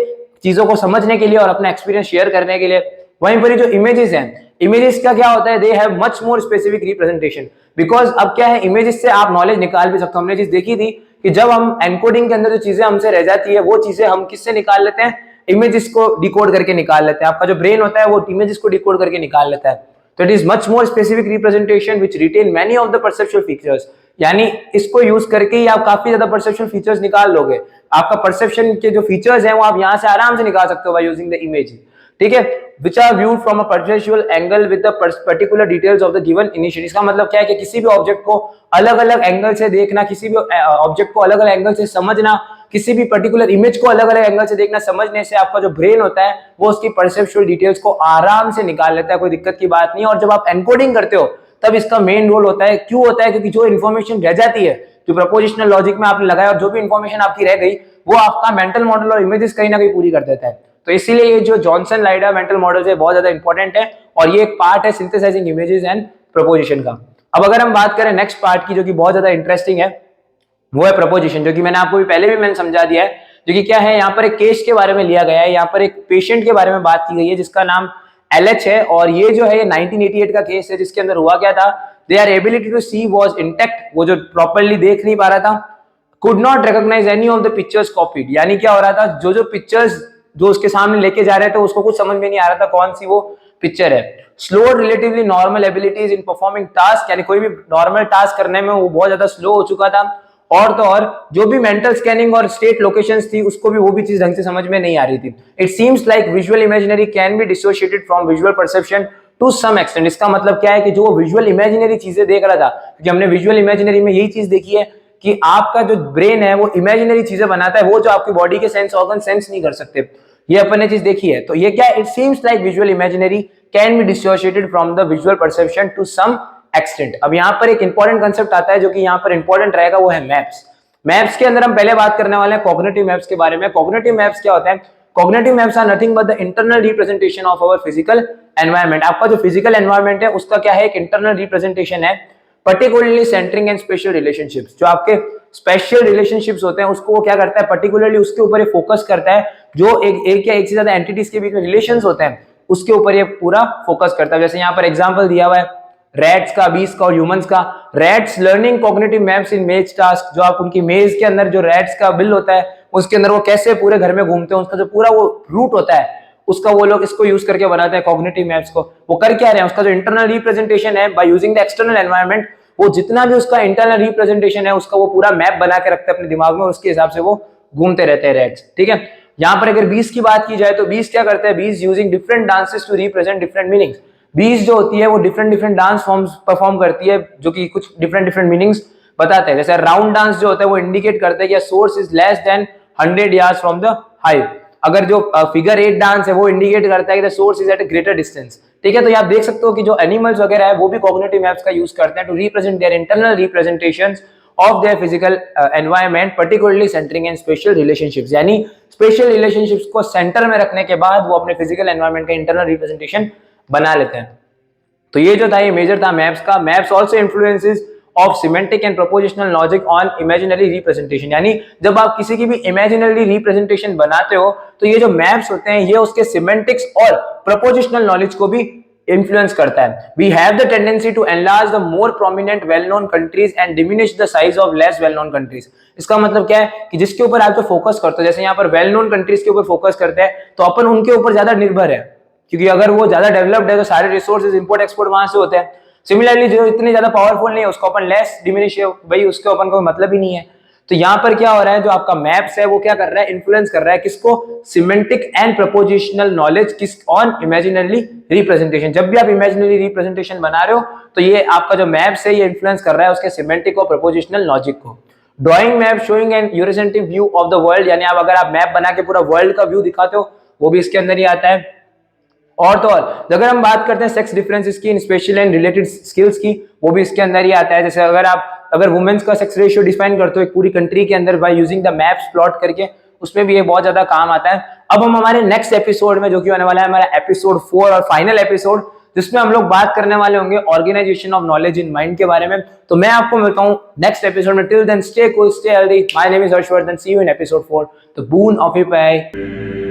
चीजों को समझने के लिए और अपना एक्सपीरियंस शेयर करने के लिए। वहीं पर जो इमेजेस हैं, इमेजेस का क्या होता है, they have much more specific representation, because अब क्या है, इमेजेस से आप नॉलेज निकाल भी सकते हो। हमने चीज देखी थी कि जब हम एनकोडिंग के अंदर जो चीजें हमसे रह जाती है वो चीजें हम किससे निकाल लेते हैं, इमेजेस को डिकोड करके निकाल लेते हैं। आपका जो ब्रेन होता है वो इमेजेस को डिकोड करके निकाल लेता है। तो it is much more specific representation which retain many of the perceptual features, यानी इसको यूज करके ही आप काफी ज्यादा परसेप्शन फीचर्स निकाल लोगे। आपका परसेप्शन के जो फीचर्स हैं वो आप यहां से आराम से निकाल सकते हो बाय यूजिंग द इमेज, ठीक है, which are viewed from a perceptual angle with the particular details of the given initiative। इसका मतलब क्या है कि किसी भी ऑब्जेक्ट को अलग अलग एंगल से देखना, किसी भी ऑब्जेक्ट को अलग अलग एंगल से समझना, किसी भी पर्टिकुलर इमेज को अलग अलग एंगल से देखना, समझने से आपका जो ब्रेन होता है वो उसकी परसेप्चुअल डिटेल्स को आराम से निकाल लेता है, कोई दिक्कत की बात नहीं। और जब आप एनकोडिंग करते हो तब इसका मेन रोल होता है। क्यों होता है? क्योंकि जो इन्फॉर्मेशन रह जाती है, जो प्रपोजिशनल लॉजिक में आपने लगाया और जो भी इन्फॉर्मेशन आपकी रह गई, वो आपका मेंटल मॉडल और इमेजेस कहीं ना कहीं पूरी कर देता है। तो इसीलिए ये जो जॉनसन लाइडा मेंटल मॉडल है बहुत ज्यादा इंपॉर्टेंट है और ये एक पार्ट है सिंथेसाइजिंग इमेजेस एंड प्रपोजिशन का। अब अगर हम बात करें नेक्स्ट पार्ट की, जो कि बहुत ज्यादा इंटरेस्टिंग है, वो है प्रपोजिशन, जो कि मैंने आपको पहले भी मैंने समझा दिया है। जो कि क्या है, यहाँ पर एक केस के बारे में लिया गया है, यहाँ पर एक पेशेंट के बारे में बात की गई है जिसका नाम LH है। और ये जो है ये 1988 का केस है, जिसके अंदर हुआ क्या था, their ability to see was intact, वो जो प्रॉपर्ली देख नहीं पा रहा था, could not recognize any of the pictures copied, यानी क्या हो रहा था, जो पिक्चर्स जो उसके सामने लेके जा रहे थे उसको कुछ समझ में नहीं आ रहा था कौन सी वो पिक्चर है। Slow relatively normal abilities in performing task, यानी कोई भी नॉर्मल टास्क करने में वो बहुत ज्यादा स्लो हो चुका था। और तो और जो भी मेंटल स्कैनिंग और स्टेट लोकेशंस थी उसको भी वो भी चीज ढंग से समझ में नहीं आ रही थी। It seems like visual imaginary can be dissociated from visual perception to some extent. इसका मतलब क्या है कि जो विजुअल इमेजिनरी चीजें देख रहा था, क्योंकि हमने विजुअल इमेजिनरी में यही चीज देखी है कि आपका जो ब्रेन है वो इमेजिनरी चीजें बनाता है, वो जो आपकी बॉडी के सेंस ऑर्गन सेंस नहीं कर सकते, ये अपन ने चीज देखी है। तो ये क्या, it seems like visual imaginary can be dissociated from the visual perception to some extent. अब यहाँ पर एक इंपॉर्टेंट कंसेप्ट आता है जो कि यहाँ पर इंपॉर्टेंट रहेगा, वो है मैप्स। मैप्स के अंदर हम पहले बात करने वाले हैं कॉग्निटिव मैप्स के बारे में। कॉग्निटिव मैप्स क्या होते हैं? Cognitive maps are nothing but the internal representation of our physical environment. आपका जो फिजिकल एनवायरनमेंट है उसका क्या है, एक इंटरनल रिप्रेजेंटेशन है, particularly centering and spatial relationships. जो आपके स्पेशल रिलेशनशिप्स होते हैं उसको वो क्या करता है, पर्टिकुलरली उसके ऊपर ये फोकस करता है, जो एक या एक से ज्यादा एंटिटीज के बीच में रिलेशंस होते हैं उसके ऊपर ये पूरा फोकस करता है। जैसे यहाँ पर एग्जांपल दिया हुआ है रैट्स का, बीस का और ह्यूमंस का। रैट्स लर्निंग कॉग्निटिव मैप्स इन मेज टास्क, जो आप उनकी मेज के अंदर जो रैट्स का बिल होता है उसके अंदर वो कैसे पूरे घर में घूमते हैं, उसका जो पूरा वो रूट होता है उसका वो लोग इसको यूज करके बनाते हैं कॉग्निटिव मैप्स को। वो कर क्या रहे हैं, उसका जो इंटरनल रिप्रेजेंटेशन है by using the external environment, वो जितना भी उसका इंटरनल रिप्रेजेंटेशन है उसका वो पूरा मैप बना के रखते हैं अपने दिमाग में, उसके हिसाब से वो घूमते रहते हैं रैट्स, ठीक है। यहाँ पर अगर बीस की बात की जाए तो बीस क्या करते हैं, bees using different dances to represent different meanings. Bees जो होती है वो डिफरेंट डांस फॉर्म्स परफॉर्म करती है जो कि कुछ डिफरेंट मीनिंग्स बताते हैं। जैसे राउंड डांस जो होता है वो इंडिकेट करता है कि source is less than 100 yards from the hive. अगर जो फिगर 8 डांस है वो इंडिकेट करता है कि the source is at a greater distance, ठीक है। तो आप देख सकते हो कि जो एनिमल्स वगैरह है वो भी कॉग्निटिव मैप्स का यूज करते हैं to represent their internal representations of their physical environment, particularly centering and spatial relationships. यानी स्पेशल रिलेशनशिप्स को सेंटर में रखने के बाद वो अपने फिजिकल एनवायरनमेंट का इंटरनल रिप्रेजेंटेशन बना लेते हैं। तो ये जो था ये मेजर था मैप्स का। Maps also influences of semantic and prepositional logic on imaginary representation. यानी जब आप किसी की भी इमेजिनरी रिप्रेजेंटेशन बनाते हो तो ये जो मैप्स होते हैं ये उसके सिमेंटिक्स और प्रोपोजिशनल नॉलेज को भी इन्फ्लुएंस करता है। We have the tendency to enlarge the more prominent well known countries and diminish the size of less well known countries. इसका मतलब क्या है कि जिसके ऊपर आप जो फोकस करते हो, जैसे यहाँ पर वेल नोन कंट्रीज के ऊपर फोकस करते हैं तो अपन उनके ऊपर ज्यादा निर्भर है, क्योंकि अगर वो ज्यादा डेवलप्ड है तो सारे रिसोर्सेज इंपोर्ट एक्सपोर्ट वहां से होते हैं। सिमिलरली जो इतने ज्यादा पावरफुल नहीं है उसको अपन लेस डिमिनिश है, भाई उसके अपन को मतलब ही नहीं है। तो यहाँ पर क्या हो रहा है, जो आपका मैप्स है वो क्या कर रहा है, इन्फ्लुएंस कर रहा है किसको, सिमेंटिक एंड प्रपोजिशनल नॉलेज किस ऑन इमेजिनरी रिप्रेजेंटेशन। जब भी आप इमेजिनरी रिप्रेजेंटेशन बना रहे हो तो ये आपका जो मैप्स है ये इन्फ्लुएंस कर रहा है उसके सिमेंटिक और प्रपोजिशनल लॉजिक को। Drawing map showing an Eurocentric view of the world, यानी आप अगर आप मैप बना के पूरा वर्ल्ड का व्यू दिखाते हो वो भी इसके अंदर ही आता है। और तो और अगर हम बात करते हैं सेक्स डिफरेंसेस की इन स्पेशल एंड रिलेटेड स्किल्स की, वो भी इसके अंदर ही आता है। जैसे अगर वुमेन्स का सेक्स रेशियो डिफाइन करते हो एक पूरी कंट्री के अंदर by using the maps plot करके, उसमें भी ये बहुत ज्यादा काम आता है। अब हम हमारे नेक्स्ट एपिसोड में, जो कि होने वाला है हमारा एपिसोड 4 और फाइनल एपिसोड, जिसमें हम लोग बात करने वाले होंगे organization of knowledge in mind के बारे में। तो मैं आपको मिलता हूं नेक्स्ट एपिसोड में। Till then stay cool, stay healthy. My name is Harshvardhan. See you in episode 4, the boon of your bye.